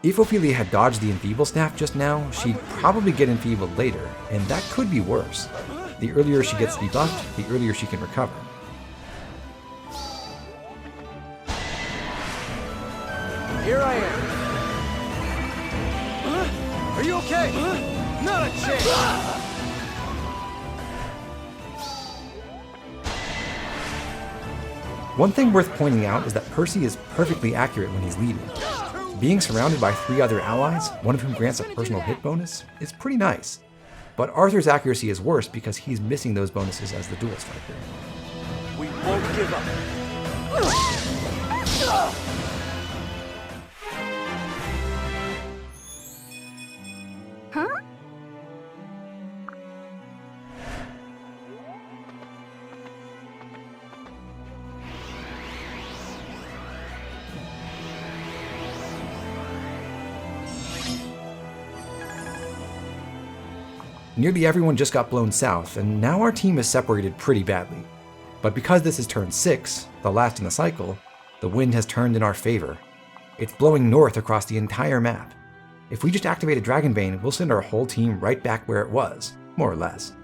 If Ophelia had dodged the enfeeble staff just now, she'd probably get enfeebled later, and that could be worse. The earlier she gets debuffed, the earlier she can recover. Here I am. Are you okay? Not a chance! One thing worth pointing out is that Percy is perfectly accurate when he's leading. Being surrounded by 3 other allies, one of whom grants a personal hit bonus, is pretty nice. But Arthur's accuracy is worse because he's missing those bonuses as the dual striker. We won't give up. Huh? Nearly everyone just got blown south, and now our team is separated pretty badly. But because this is turn 6, the last in the cycle, the wind has turned in our favor. It's blowing north across the entire map. If we just activate a Dragonbane, we'll send our whole team right back where it was, more or less.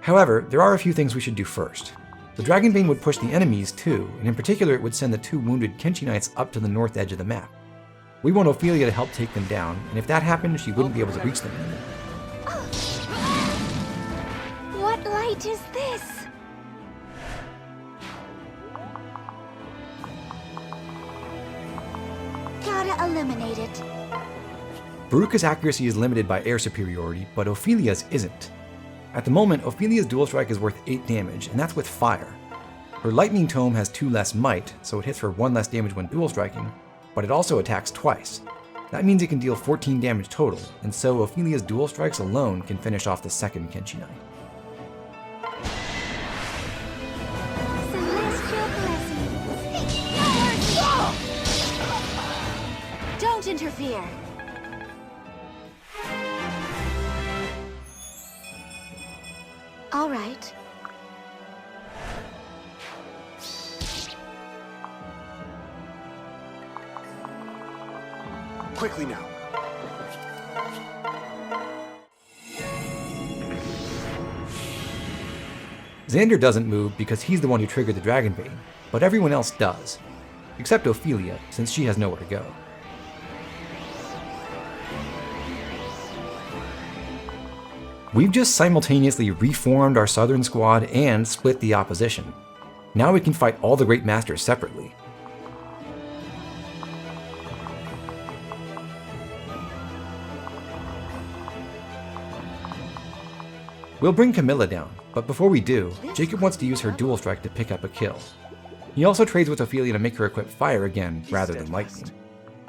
However, there are a few things we should do first. The Dragonbane would push the enemies too, and in particular it would send the 2 wounded Kenshi Knights up to the north edge of the map. We want Ophelia to help take them down, and if that happened, she wouldn't be able to reach them anymore. What light is this? Gotta eliminate it. Baruka's accuracy is limited by air superiority, but Ophelia's isn't. At the moment, Ophelia's dual strike is worth 8 damage, and that's with fire. Her lightning tome has 2 less might, so it hits for 1 less damage when dual striking, but it also attacks twice. That means it can deal 14 damage total, and so Ophelia's dual strikes alone can finish off the second Kenshi Knight. Celestial blessings. Don't interfere. All right. Quickly now. Xander doesn't move because he's the one who triggered the Dragonbane, but everyone else does. Except Ophelia, since she has nowhere to go. We've just simultaneously reformed our southern squad and split the opposition. Now we can fight all the Great Masters separately. We'll bring Camilla down, but before we do, Jakob wants to use her dual strike to pick up a kill. He also trades with Ophelia to make her equip fire again rather than lightning.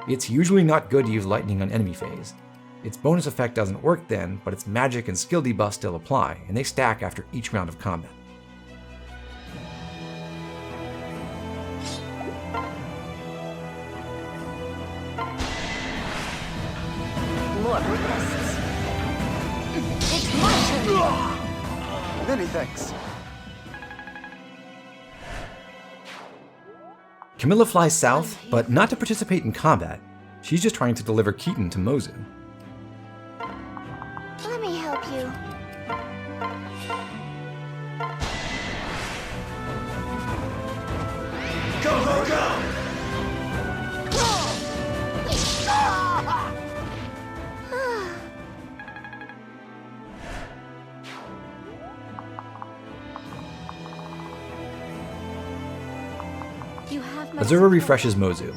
It's usually not good to use lightning on enemy phase. Its bonus effect doesn't work then, but its magic and skill debuffs still apply, and they stack after each round of combat. More requests. It's my turn. Many thanks. Camilla flies south, but not to participate in combat. She's just trying to deliver Keaton to Mozu. Let me help you. Go, go, go! You have my Azura refreshes Mozu.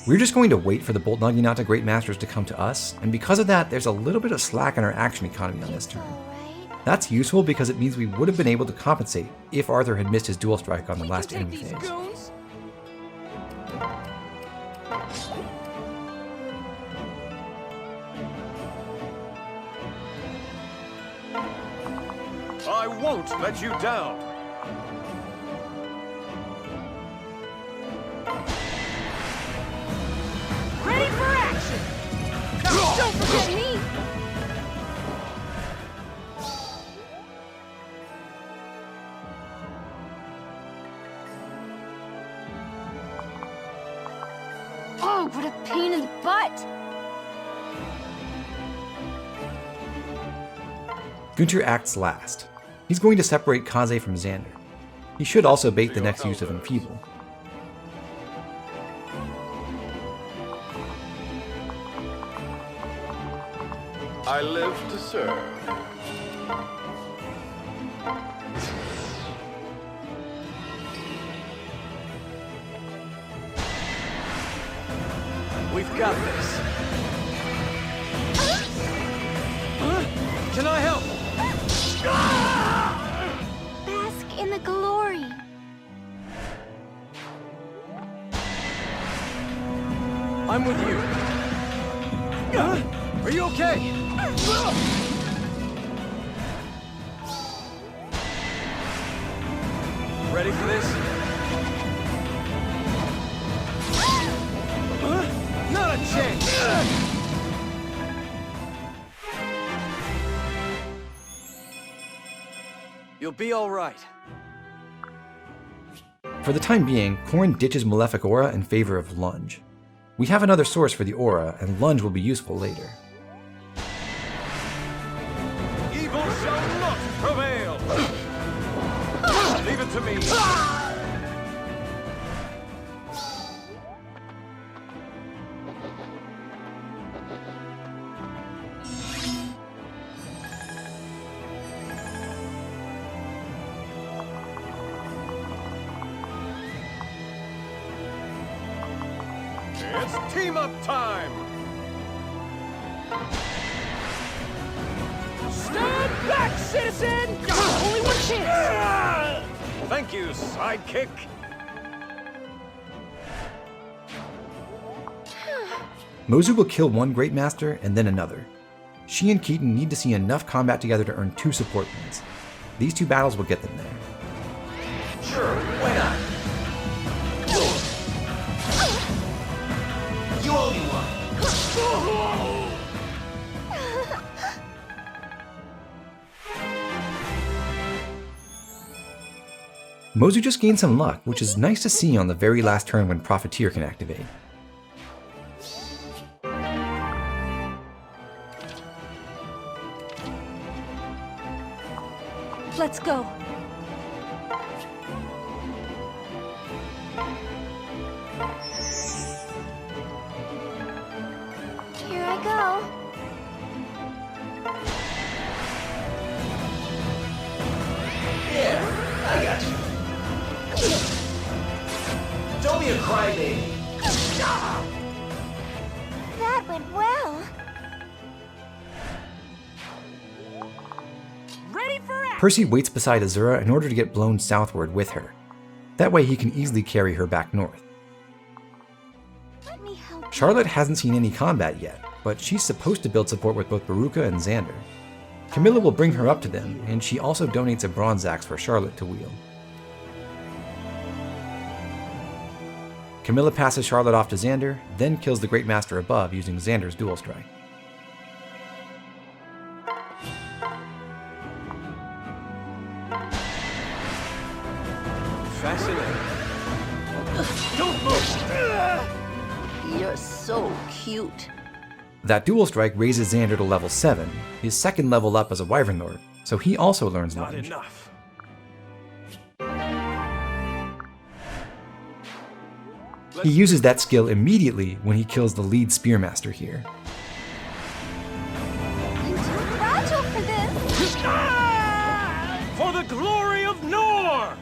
We're just going to wait for the Bolt Naginata Great Masters to come to us, and because of that, there's a little bit of slack in our action economy on this turn. Alright. That's useful because it means we would have been able to compensate if Arthur had missed his dual strike on the We last can enemy take these phase. goons. I won't let you down. Ready for action! Don't forget me! Oh, what a pain in the butt! Gunter acts last. He's going to separate Kaze from Xander. He should also bait the next use of Enfeeble. I live to serve. We've got this. Can I help? Bask in the glory. I'm with you. Are you okay? Ready for this? Not a chance! You'll be all right. For the time being, Corrin ditches Malefic Aura in favor of Lunge. We have another source for the aura, and Lunge will be useful later. Evil shall not prevail! Leave it to me! It's team-up time! Stand back, citizen! Only one chance! Thank you, sidekick! Mozu will kill one Great Master and then another. She and Keaton need to see enough combat together to earn 2 support points. These 2 battles will get them there. Sure, why not? You owe me one. Mozu just gained some luck, which is nice to see on the very last turn when Profiteer can activate. Let's go. Here I go. Yeah, I got you. Don't be a crybaby. That went well. Ready for action! Percy waits beside Azura in order to get blown southward with her. That way he can easily carry her back north. Let me help. Charlotte hasn't seen any combat yet, but she's supposed to build support with both Baruka and Xander. Camilla will bring her up to them, and she also donates a bronze axe for Charlotte to wield. Camilla passes Charlotte off to Xander, then kills the Great Master above using Xander's dual strike. Fascinating. Don't move! You're so cute. That dual strike raises Xander to level 7, his second level up as a Wyvern Lord, so he also learns Not Lunge. enough. He uses that skill immediately when he kills the lead Spearmaster here. I'm too fragile for this. For the glory of Nor!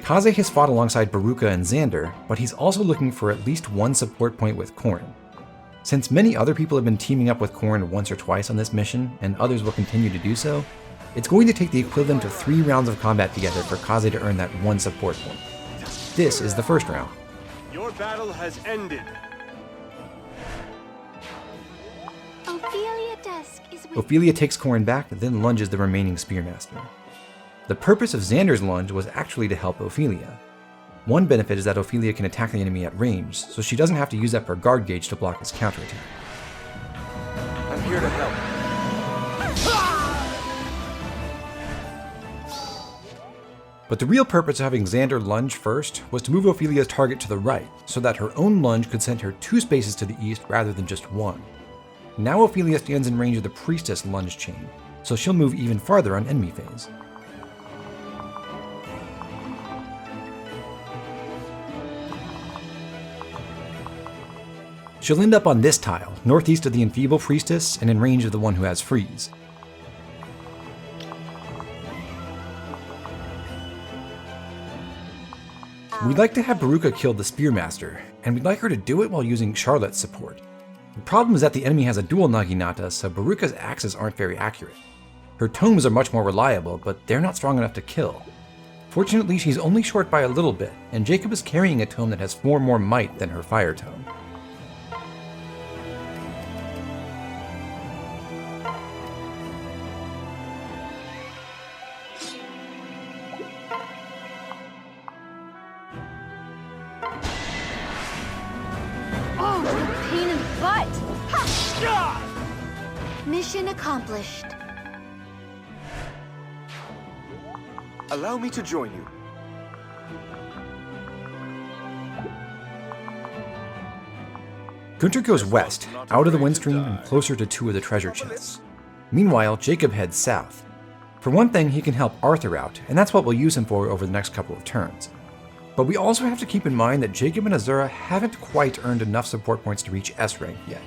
Kaze has fought alongside Baruka and Xander, but he's also looking for at least 1 support point with Corrin. Since many other people have been teaming up with Corrin once or twice on this mission, and others will continue to do so, it's going to take the equivalent of 3 rounds of combat together for Kaze to earn that 1 support point. This is the first round. Your battle has ended. Ophelia Dusk is with Ophelia takes Corrin back, then lunges the remaining Spearmaster. The purpose of Xander's lunge was actually to help Ophelia. One benefit is that Ophelia can attack the enemy at range, so she doesn't have to use up her guard gauge to block his counterattack. I'm here to help. But the real purpose of having Xander lunge first was to move Ophelia's target to the right, so that her own lunge could send her 2 spaces to the east rather than just 1. Now Ophelia stands in range of the Priestess lunge chain, so she'll move even farther on enemy phase. She'll end up on this tile, northeast of the Enfeeble Priestess and in range of the one who has Freeze. We'd like to have Baruka kill the Spearmaster, and we'd like her to do it while using Charlotte's support. The problem is that the enemy has a dual Naginata, so Baruka's axes aren't very accurate. Her tomes are much more reliable, but they're not strong enough to kill. Fortunately, she's only short by a little bit, and Jakob is carrying a tome that has 4 more might than her fire tome. Mission accomplished. Allow me to join you. Gunter goes west, out of the windstream and closer to two of the treasure chests. Meanwhile, Jakob heads south. For one thing, he can help Arthur out, and that's what we'll use him for over the next couple of turns. But we also have to keep in mind that Jakob and Azura haven't quite earned enough support points to reach S rank yet.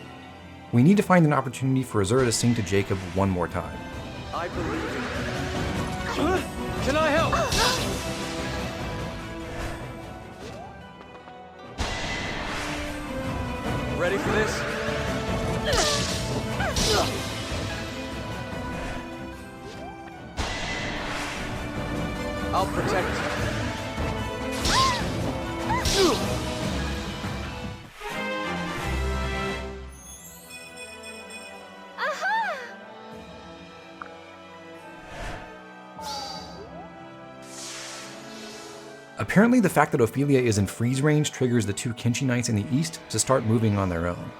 We need to find an opportunity for Azura to sing to Jakob one more time. I believe in you. Can I help? Ready for this? I'll protect you. Apparently, the fact that Ophelia is in freeze range triggers the two Kenshi Knights in the east to start moving on their own.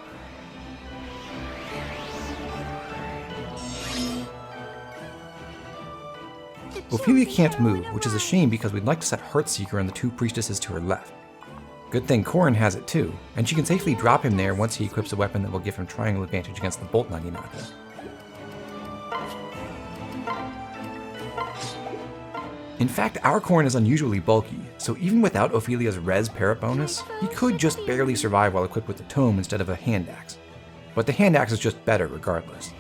Ophelia can't move, which is a shame because we'd like to set Heartseeker on the two priestesses to her left. Good thing Corrin has it too, and she can safely drop him there once he equips a weapon that will give him triangle advantage against the Bolt Naginata. In fact, our Corrin is unusually bulky, so even without Ophelia's res parrot bonus, he could just barely survive while equipped with the tome instead of a hand axe. But the hand axe is just better regardless.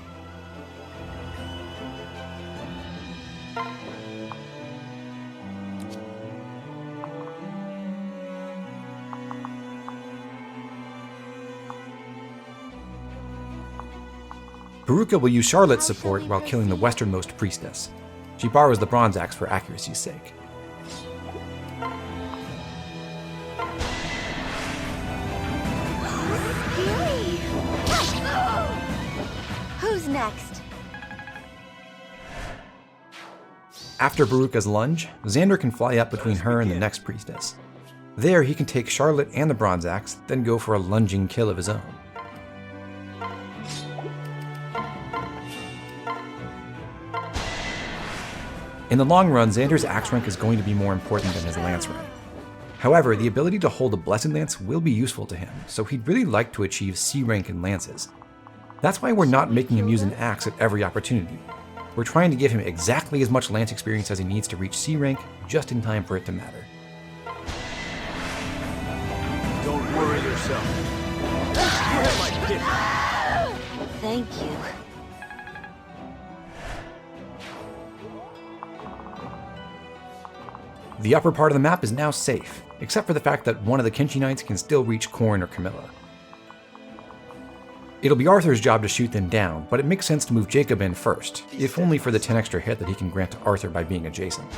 Veruca will use Charlotte's support while killing the westernmost priestess. She borrows the bronze axe for accuracy's sake. Scary. Who's next? After Veruca's lunge, Xander can fly up between her and the next priestess. There he can take Charlotte and the bronze axe, then go for a lunging kill of his own. In the long run, Xander's axe rank is going to be more important than his lance rank. However, the ability to hold a Blessed Lance will be useful to him, so he'd really like to achieve C rank in lances. That's why we're not making him use an axe at every opportunity. We're trying to give him exactly as much lance experience as he needs to reach C rank, just in time for it to matter. Don't worry yourself. You have my gift. Thank you. The upper part of the map is now safe, except for the fact that one of the Kenshi Knights can still reach Corrin or Camilla. It'll be Arthur's job to shoot them down, but it makes sense to move Jakob in first, if only for the 10 extra hit that he can grant to Arthur by being adjacent.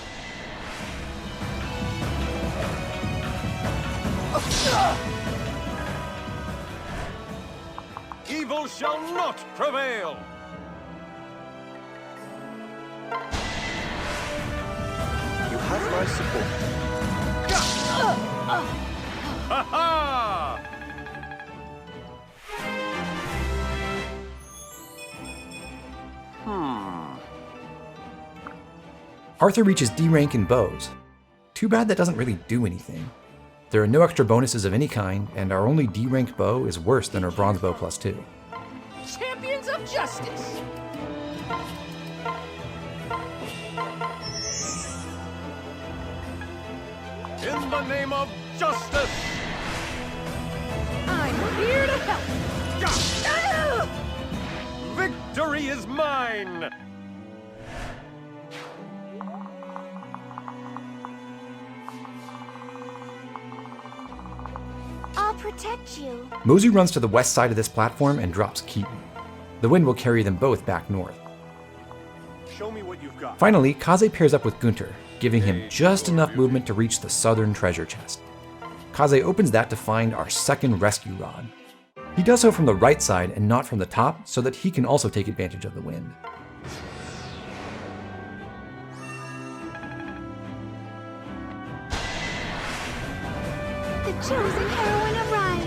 Evil shall not prevail! You have my support. Ha ha! Arthur reaches D rank in bows. Too bad that doesn't really do anything. There are no extra bonuses of any kind, and our only D rank bow is worse than our bronze bow +2. Champions of justice! In the name of justice! I'm here to help! Victory is mine! I'll protect you. Mozu runs to the west side of this platform and drops Keaton. The wind will carry them both back north. Show me what you've got. Finally, Kaze pairs up with Gunter, giving him just enough movement to reach the southern treasure chest. Kaze opens that to find our second rescue rod. He does so from the right side and not from the top, so that he can also take advantage of the wind. The chosen heroine arrives.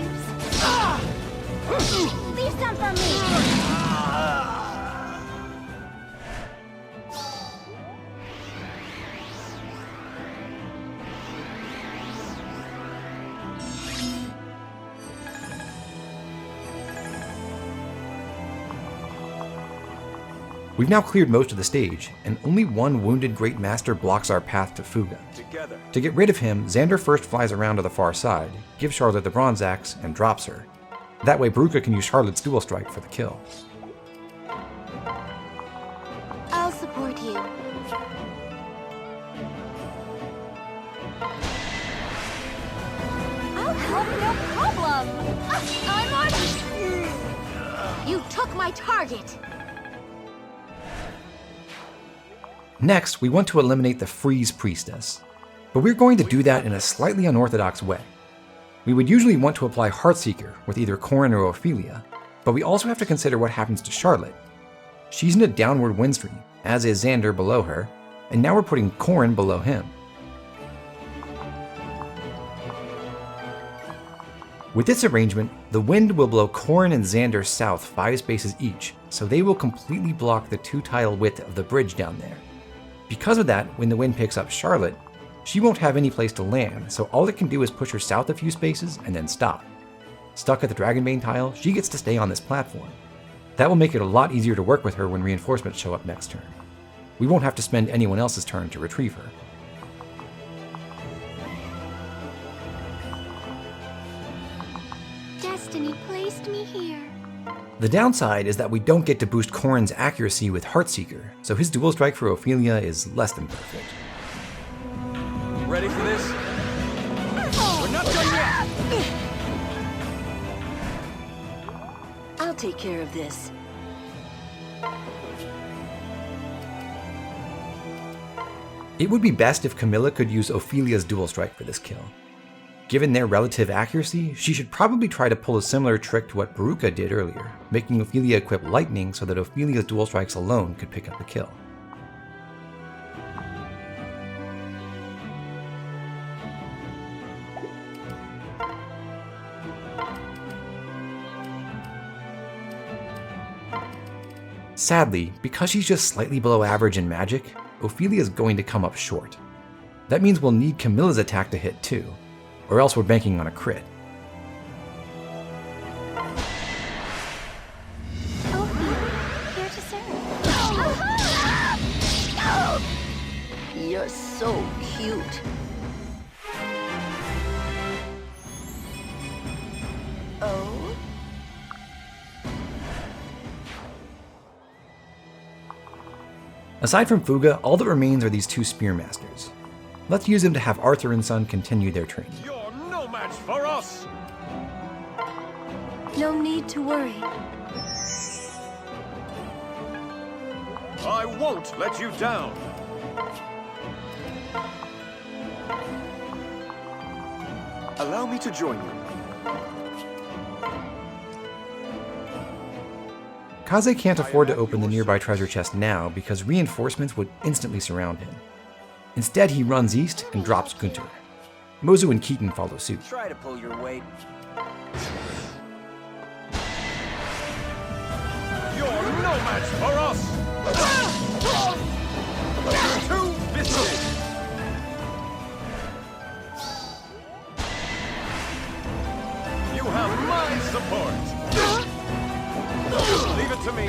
Leave some for me. We've now cleared most of the stage, and only one wounded Great Master blocks our path to Fuga. Together. To get rid of him, Xander first flies around to the far side, gives Charlotte the bronze axe, and drops her. That way Veruca can use Charlotte's dual strike for the kill. I'll support you. I'll help, no problem. I'm on. You took my target. Next, we want to eliminate the Freeze Priestess, but we're going to do that in a slightly unorthodox way. We would usually want to apply Heartseeker with either Corrin or Ophelia, but we also have to consider what happens to Charlotte. She's in a downward wind stream, as is Xander below her, and now we're putting Corrin below him. With this arrangement, the wind will blow Corrin and Xander south 5 spaces each, so they will completely block the 2-tile width of the bridge down there. Because of that, when the wind picks up Charlotte, she won't have any place to land, so all it can do is push her south a few spaces and then stop. Stuck at the Dragonbane tile, she gets to stay on this platform. That will make it a lot easier to work with her when reinforcements show up next turn. We won't have to spend anyone else's turn to retrieve her. Destiny placed me here. The downside is that we don't get to boost Corrin's accuracy with Heartseeker, so his dual strike for Ophelia is less than perfect. Ready for this? We're not done yet! I'll take care of this. It would be best if Camilla could use Ophelia's dual strike for this kill. Given their relative accuracy, she should probably try to pull a similar trick to what Veruca did earlier, making Ophelia equip lightning so that Ophelia's dual strikes alone could pick up the kill. Sadly, because she's just slightly below average in magic, Ophelia is going to come up short. That means we'll need Camilla's attack to hit too, or else we're banking on a crit. Here to serve. You're so cute. Oh? Aside from Fuga, all that remains are these 2 Spearmasters. Let's use them to have Arthur and Son continue their training. You're no match for us! No need to worry. I won't let you down! Allow me to join you. Kaze can't afford to open the nearby treasure chest now because reinforcements would instantly surround him. Instead, he runs east and drops Gunter. Mozu and Keaton follow suit. Try to pull your weight. You're no match for us! Too vicious! You have my support! Leave it to me!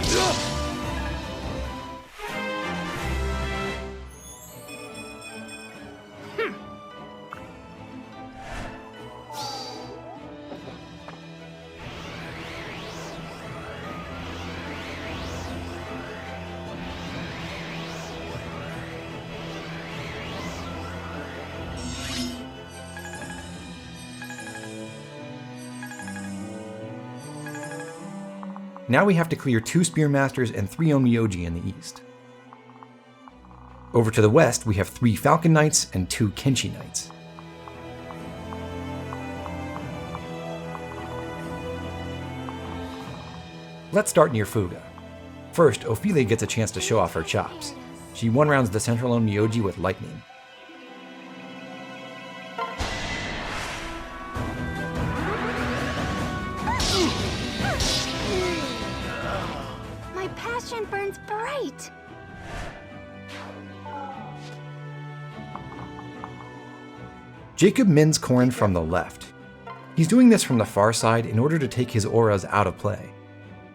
Now we have to clear 2 Spearmasters and 3 Onmyoji in the east. Over to the west, we have 3 Falcon Knights and 2 Kenshi Knights. Let's start near Fuga. First, Ophelia gets a chance to show off her chops. She one-rounds the central Onmyoji with lightning. My passion burns bright. Jakob mins Corrin from the left. He's doing this from the far side in order to take his auras out of play.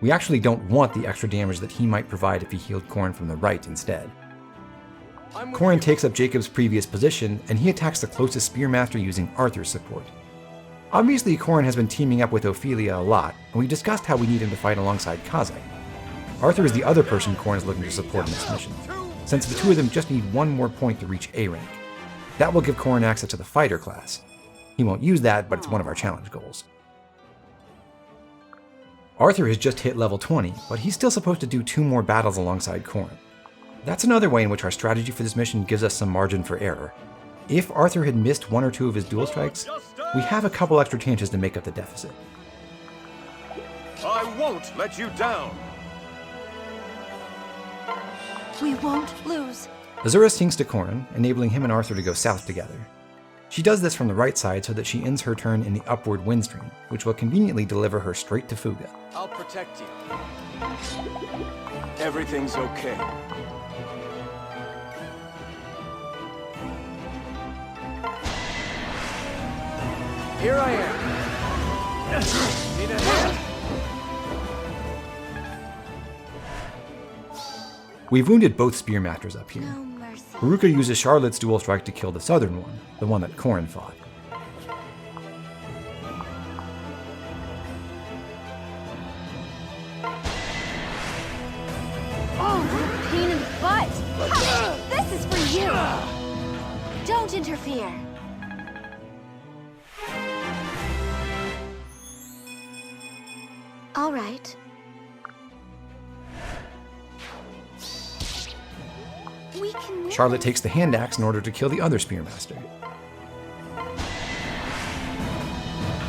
We actually don't want the extra damage that he might provide if he healed Corrin from the right instead. Corrin takes up Jakob's previous position, and he attacks the closest Spearmaster using Arthur's support. Obviously, Corrin has been teaming up with Ophelia a lot, and we discussed how we need him to fight alongside Kazek. Arthur is the other person Corrin is looking to support in this mission, since the two of them just need one more point to reach A rank. That will give Corrin access to the fighter class. He won't use that, but it's one of our challenge goals. Arthur has just hit level 20, but he's still supposed to do 2 more battles alongside Corrin. That's another way in which our strategy for this mission gives us some margin for error. If Arthur had missed 1 or 2 of his dual strikes, we have a couple extra chances to make up the deficit. I won't let you down. We won't lose. Azura sinks to Corrin, enabling him and Arthur to go south together. She does this from the right side so that she ends her turn in the upward wind stream, which will conveniently deliver her straight to Fuga. I'll protect you. Everything's okay. Here I am. Need a hand? We've wounded both Spearmasters up here. No mercy. Haruka uses Charlotte's dual strike to kill the southern one, the one that Corrin fought. Oh, what a pain in the butt! Ha! This is for you! Don't interfere. All right. We can... Charlotte takes the hand axe in order to kill the other Spearmaster.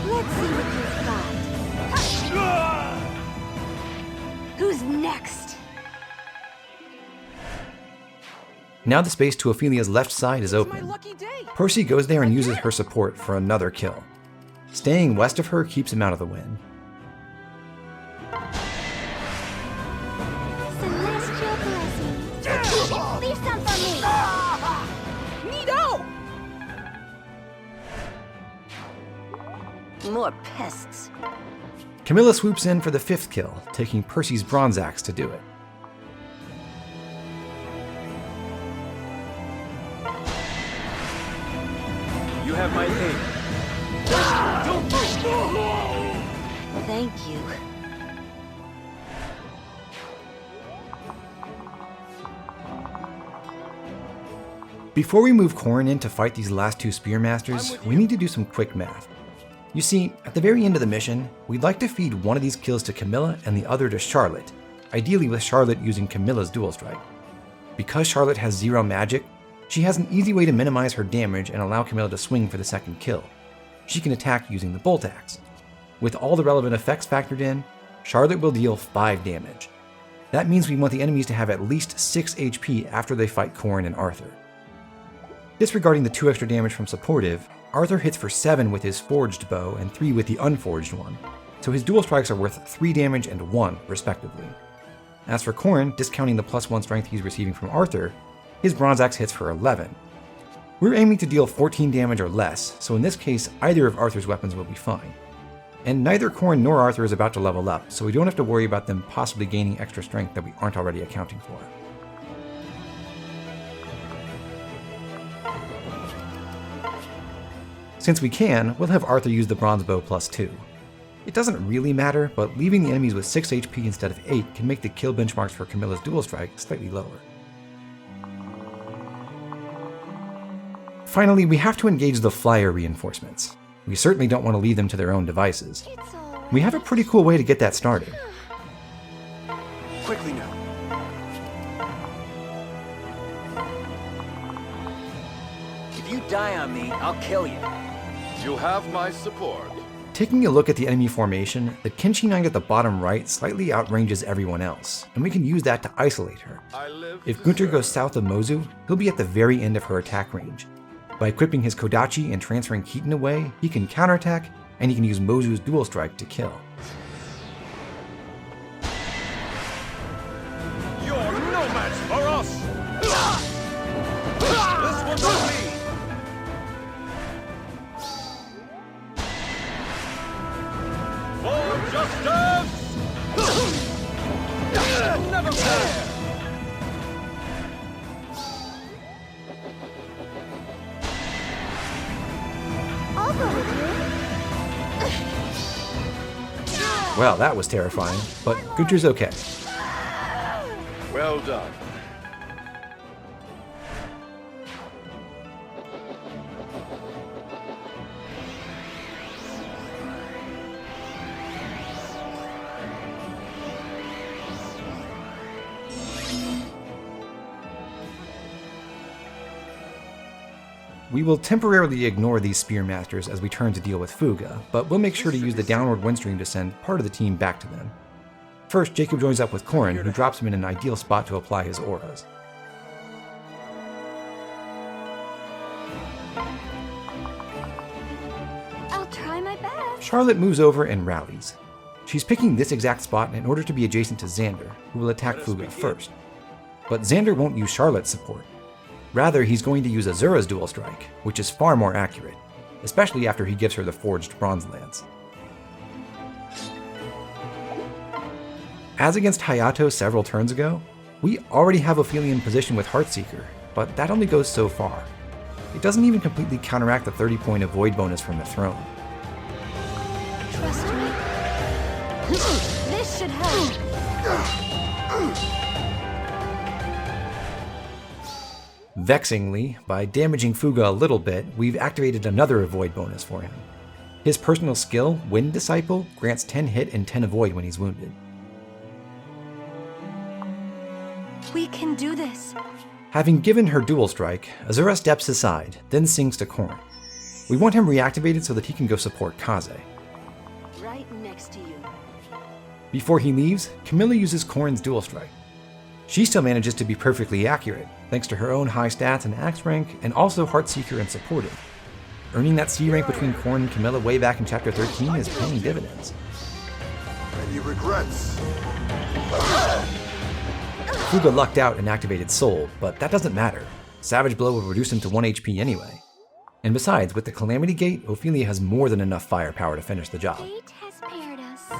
Let's see what you've got. Who's next? Now the space to Ophelia's left side is My open. lucky day. Percy goes there and uses her support for another kill. Staying west of her keeps him out of the wind. Celestial blessing. Leave some for me. Neato! More pests. Camilla swoops in for the 5th kill, taking Percy's bronze axe to do it. You have my aid. Don't move! Thank you. Before we move Corrin in to fight these last 2 Spearmasters, we need to do some quick math. You see, at the very end of the mission, we'd like to feed one of these kills to Camilla and the other to Charlotte, ideally with Charlotte using Camilla's dual strike. Because Charlotte has 0 magic, she has an easy way to minimize her damage and allow Camilla to swing for the 2nd kill. She can attack using the bolt axe. With all the relevant effects factored in, Charlotte will deal 5 damage. That means we want the enemies to have at least 6 HP after they fight Corrin and Arthur. Disregarding the 2 extra damage from supportive, Arthur hits for 7 with his forged bow and 3 with the unforged one, so his dual strikes are worth 3 damage and 1, respectively. As for Corrin, discounting the +1 strength he's receiving from Arthur, his bronze axe hits for 11. We're aiming to deal 14 damage or less, so in this case, either of Arthur's weapons will be fine. And neither Corrin nor Arthur is about to level up, so we don't have to worry about them possibly gaining extra strength that we aren't already accounting for. Since we can, we'll have Arthur use the bronze bow +2. It doesn't really matter, but leaving the enemies with 6 HP instead of 8 can make the kill benchmarks for Camilla's dual strike slightly lower. Finally, we have to engage the flyer reinforcements. We certainly don't want to leave them to their own devices. It's all right. We have a pretty cool way to get that started. Quickly now. If you die on me, I'll kill you. You have my support. Taking a look at the enemy formation, the Kenshi Knight at the bottom right slightly outranges everyone else, and we can use that to isolate her. I live If to Gunter serve. goes south of Mozu, he'll be at the very end of her attack range. By equipping his Kodachi and transferring Keaton away, he can counterattack, and he can use Mozu's dual strike to kill. You're no match for us! This one's on me! For justice! Well, that was terrifying, but Gunter's okay. Well done. We will temporarily ignore these Spearmasters as we turn to deal with Fuga, but we'll make sure to use the downward windstream to send part of the team back to them. First, Jakob joins up with Corrin, who drops him in an ideal spot to apply his auras. I'll try my best. Charlotte moves over and rallies. She's picking this exact spot in order to be adjacent to Xander, who will attack Fuga first. But Xander won't use Charlotte's support. Rather, he's going to use Azura's dual strike, which is far more accurate, especially after he gives her the forged bronze lance. As against Hayato several turns ago, we already have Ophelia in position with Heartseeker, but that only goes so far. It doesn't even completely counteract the 30-point avoid bonus from the throne. Trust me. This should help. Vexingly, by damaging Fuga a little bit, we've activated another avoid bonus for him. His personal skill, Wind Disciple, grants 10 hit and 10 avoid when he's wounded. We can do this. Having given her dual strike, Azura steps aside, then sings to Corrin. We want him reactivated so that he can go support Kaze. Right next to you. Before he leaves, Camilla uses Corrin's dual strike. She still manages to be perfectly accurate, thanks to her own high stats and axe rank, and also Heartseeker and Supportive. Earning that C rank between Corrin and Camilla way back in Chapter 13 is paying dividends. Any regrets? Fuga lucked out and activated Soul, but that doesn't matter. Savage Blow will reduce him to 1 HP anyway. And besides, with the Calamity Gate, Ophelia has more than enough firepower to finish the job. Fate has paired us.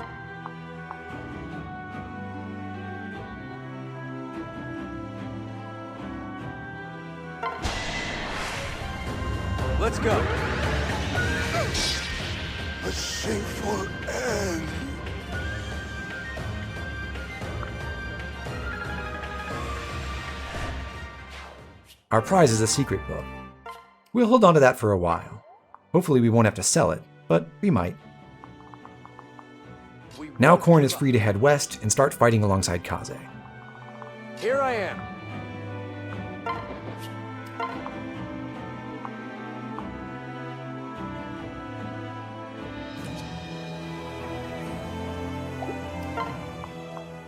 Let's go. A shameful end. Our prize is a secret book. We'll hold on to that for a while. Hopefully we won't have to sell it, but we might. Now Corrin is free to head west and start fighting alongside Kaze. Here I am.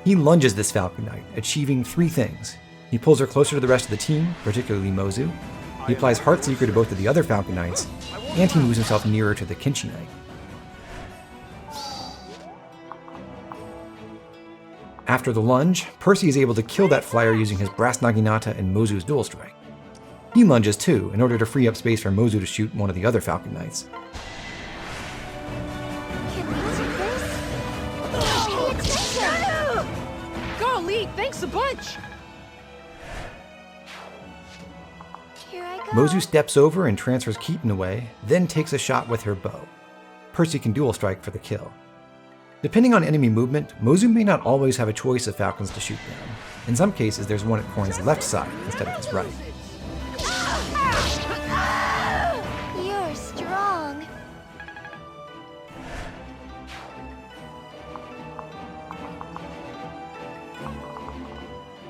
He lunges this Falcon Knight, achieving 3 things. He pulls her closer to the rest of the team, particularly Mozu. He applies Heartseeker to both of the other Falcon Knights, and he moves himself nearer to the Kinchi Knight. After the lunge, Percy is able to kill that flyer using his Brass Naginata and Mozu's dual strike. He lunges too, in order to free up space for Mozu to shoot one of the other Falcon Knights. Can we do this? Pay attention! Golly, thanks a bunch! Here I go. Mozu steps over and transfers Keaton away, then takes a shot with her bow. Percy can dual strike for the kill. Depending on enemy movement, Mozu may not always have a choice of falcons to shoot down. In some cases, there's one at Corrin's left side instead of his right. You're strong.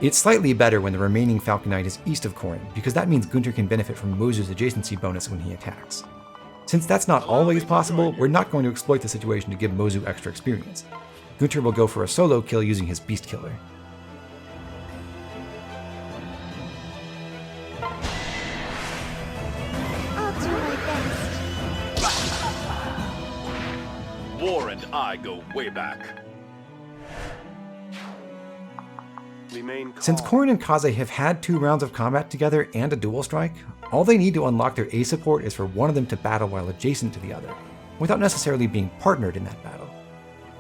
It's slightly better when the remaining Falcon Knight is east of Corrin, because that means Gunter can benefit from Mozu's adjacency bonus when he attacks. Since that's not always possible, we're not going to exploit the situation to give Mozu extra experience. Gunter will go for a solo kill using his Beast Killer. I'll do my best. War and I go way back. Remain calm. Since Corrin and Kaze have had 2 rounds of combat together and a dual strike, all they need to unlock their A support is for one of them to battle while adjacent to the other, without necessarily being partnered in that battle.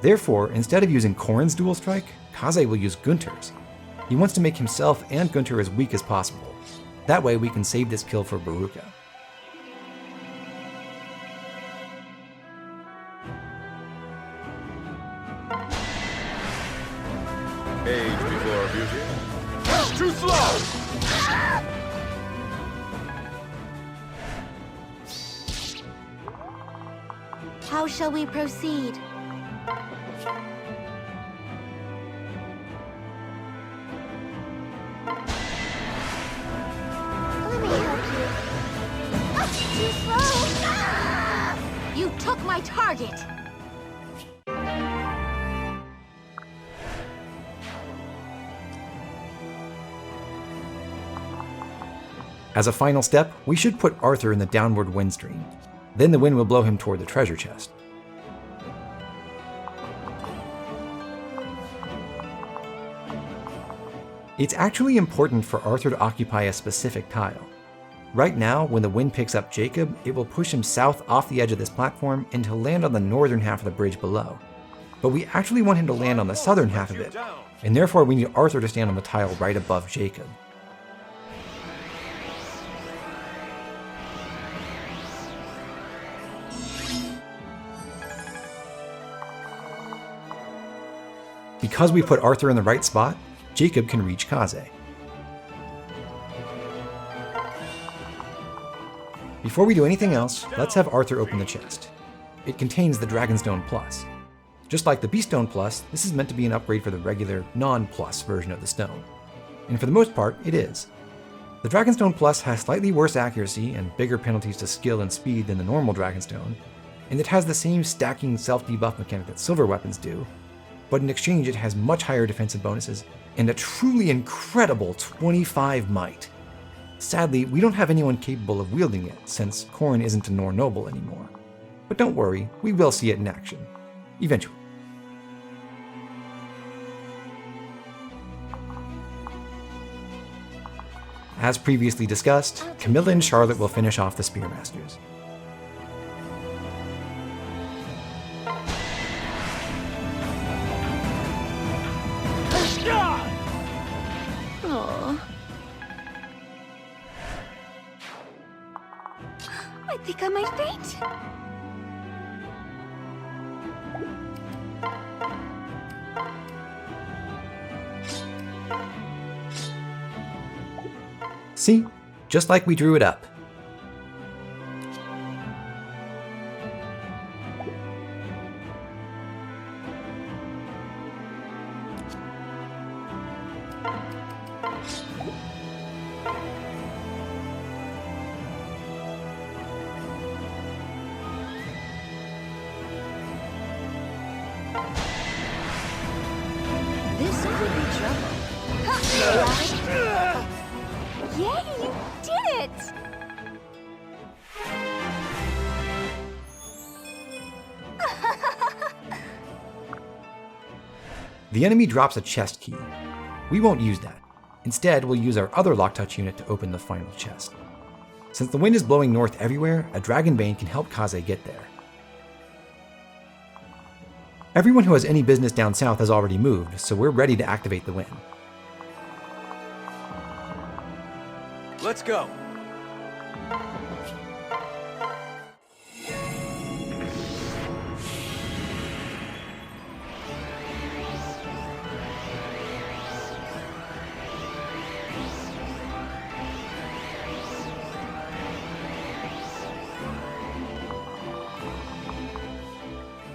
Therefore, instead of using Corrin's dual strike, Kaze will use Gunter's. He wants to make himself and Gunter as weak as possible. That way we can save this kill for Baruka. slow! How shall we proceed? Let me help you. Too slow! You took my target! As a final step, we should put Arthur in the downward wind stream. Then the wind will blow him toward the treasure chest. It's actually important for Arthur to occupy a specific tile. Right now, when the wind picks up Jakob, it will push him south off the edge of this platform and he'll land on the northern half of the bridge below. But we actually want him to land on the southern half of it, and therefore we need Arthur to stand on the tile right above Jakob. Because we put Arthur in the right spot, Jakob can reach Kaze. Before we do anything else, let's have Arthur open the chest. It contains the Dragonstone Plus. Just like the Beaststone Plus, this is meant to be an upgrade for the regular, non-plus version of the stone. And for the most part, it is. The Dragonstone Plus has slightly worse accuracy and bigger penalties to skill and speed than the normal Dragonstone, and it has the same stacking self-debuff mechanic that silver weapons do, but in exchange it has much higher defensive bonuses and a truly incredible 25 might. Sadly, we don't have anyone capable of wielding it since Corrin isn't a Nor noble anymore. But don't worry, we will see it in action. Eventually. As previously discussed, Camilla and Charlotte will finish off the Spearmasters. Aww. I think I might faint. See? Just like we drew it up. This could be trouble. Yay, you did it! The enemy drops a chest key. We won't use that. Instead, we'll use our other lock touch unit to open the final chest. Since the wind is blowing north everywhere, a Dragonbane can help Kaze get there. Everyone who has any business down south has already moved, so we're ready to activate the wind. Let's go.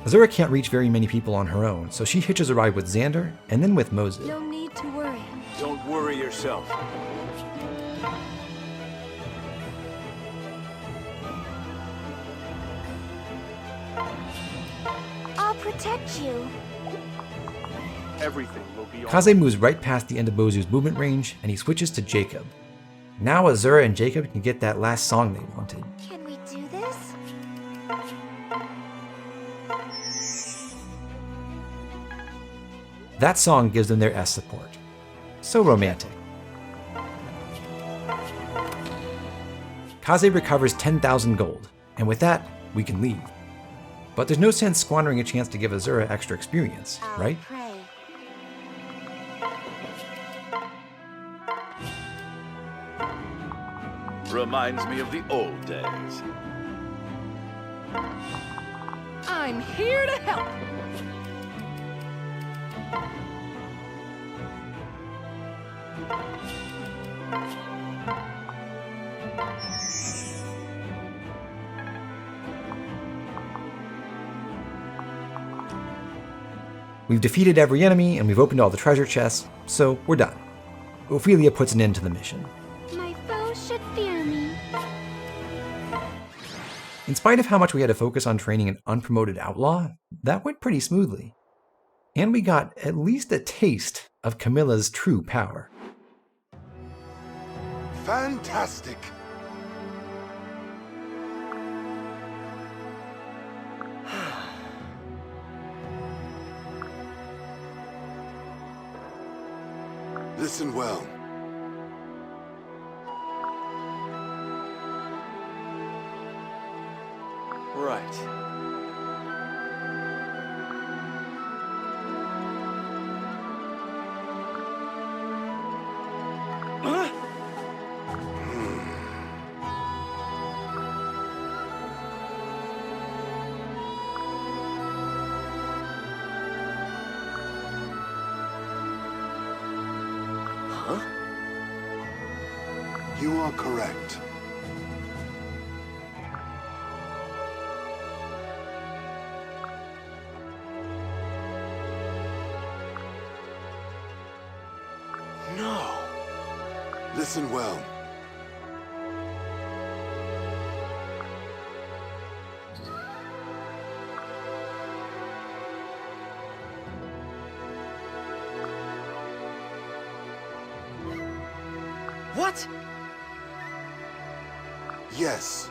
Azura can't reach very many people on her own, so she hitches a ride with Xander and then with Moses. No need to worry. Don't worry yourself. I'll protect you. Everything will be Kaze moves right past the end of Bozu's movement range, and he switches to Jakob. Now Azura and Jakob can get that last song they wanted. Can we do this? That song gives them their S support. So romantic. Kaze recovers 10,000 gold, and with that, we can leave. But there's no sense squandering a chance to give Azura extra experience, right? Pray. Reminds me of the old days. I'm here to help. We've defeated every enemy and we've opened all the treasure chests, so we're done. Ophelia puts an end to the mission. My foes should fear me. In spite of how much we had to focus on training an unpromoted outlaw, that went pretty smoothly. And we got at least a taste of Camilla's true power. Fantastic! Listen well. Right. You are correct. No. Listen well. What? Yes.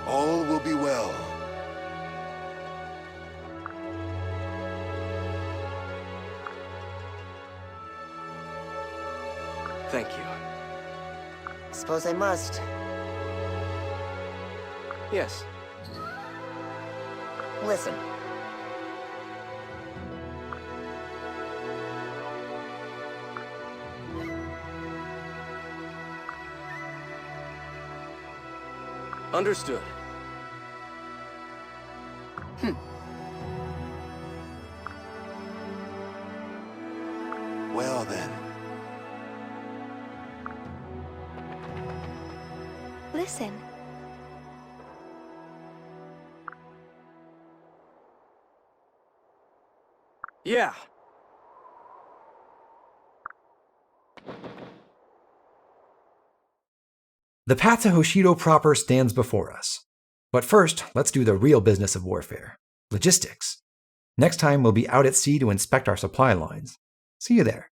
All will be well. Thank you. Suppose I must. Yes. Listen. Understood. Well then. Listen. Yeah. The path to Hoshido proper stands before us. But first, let's do the real business of warfare. Logistics. Next time, we'll be out at sea to inspect our supply lines. See you there.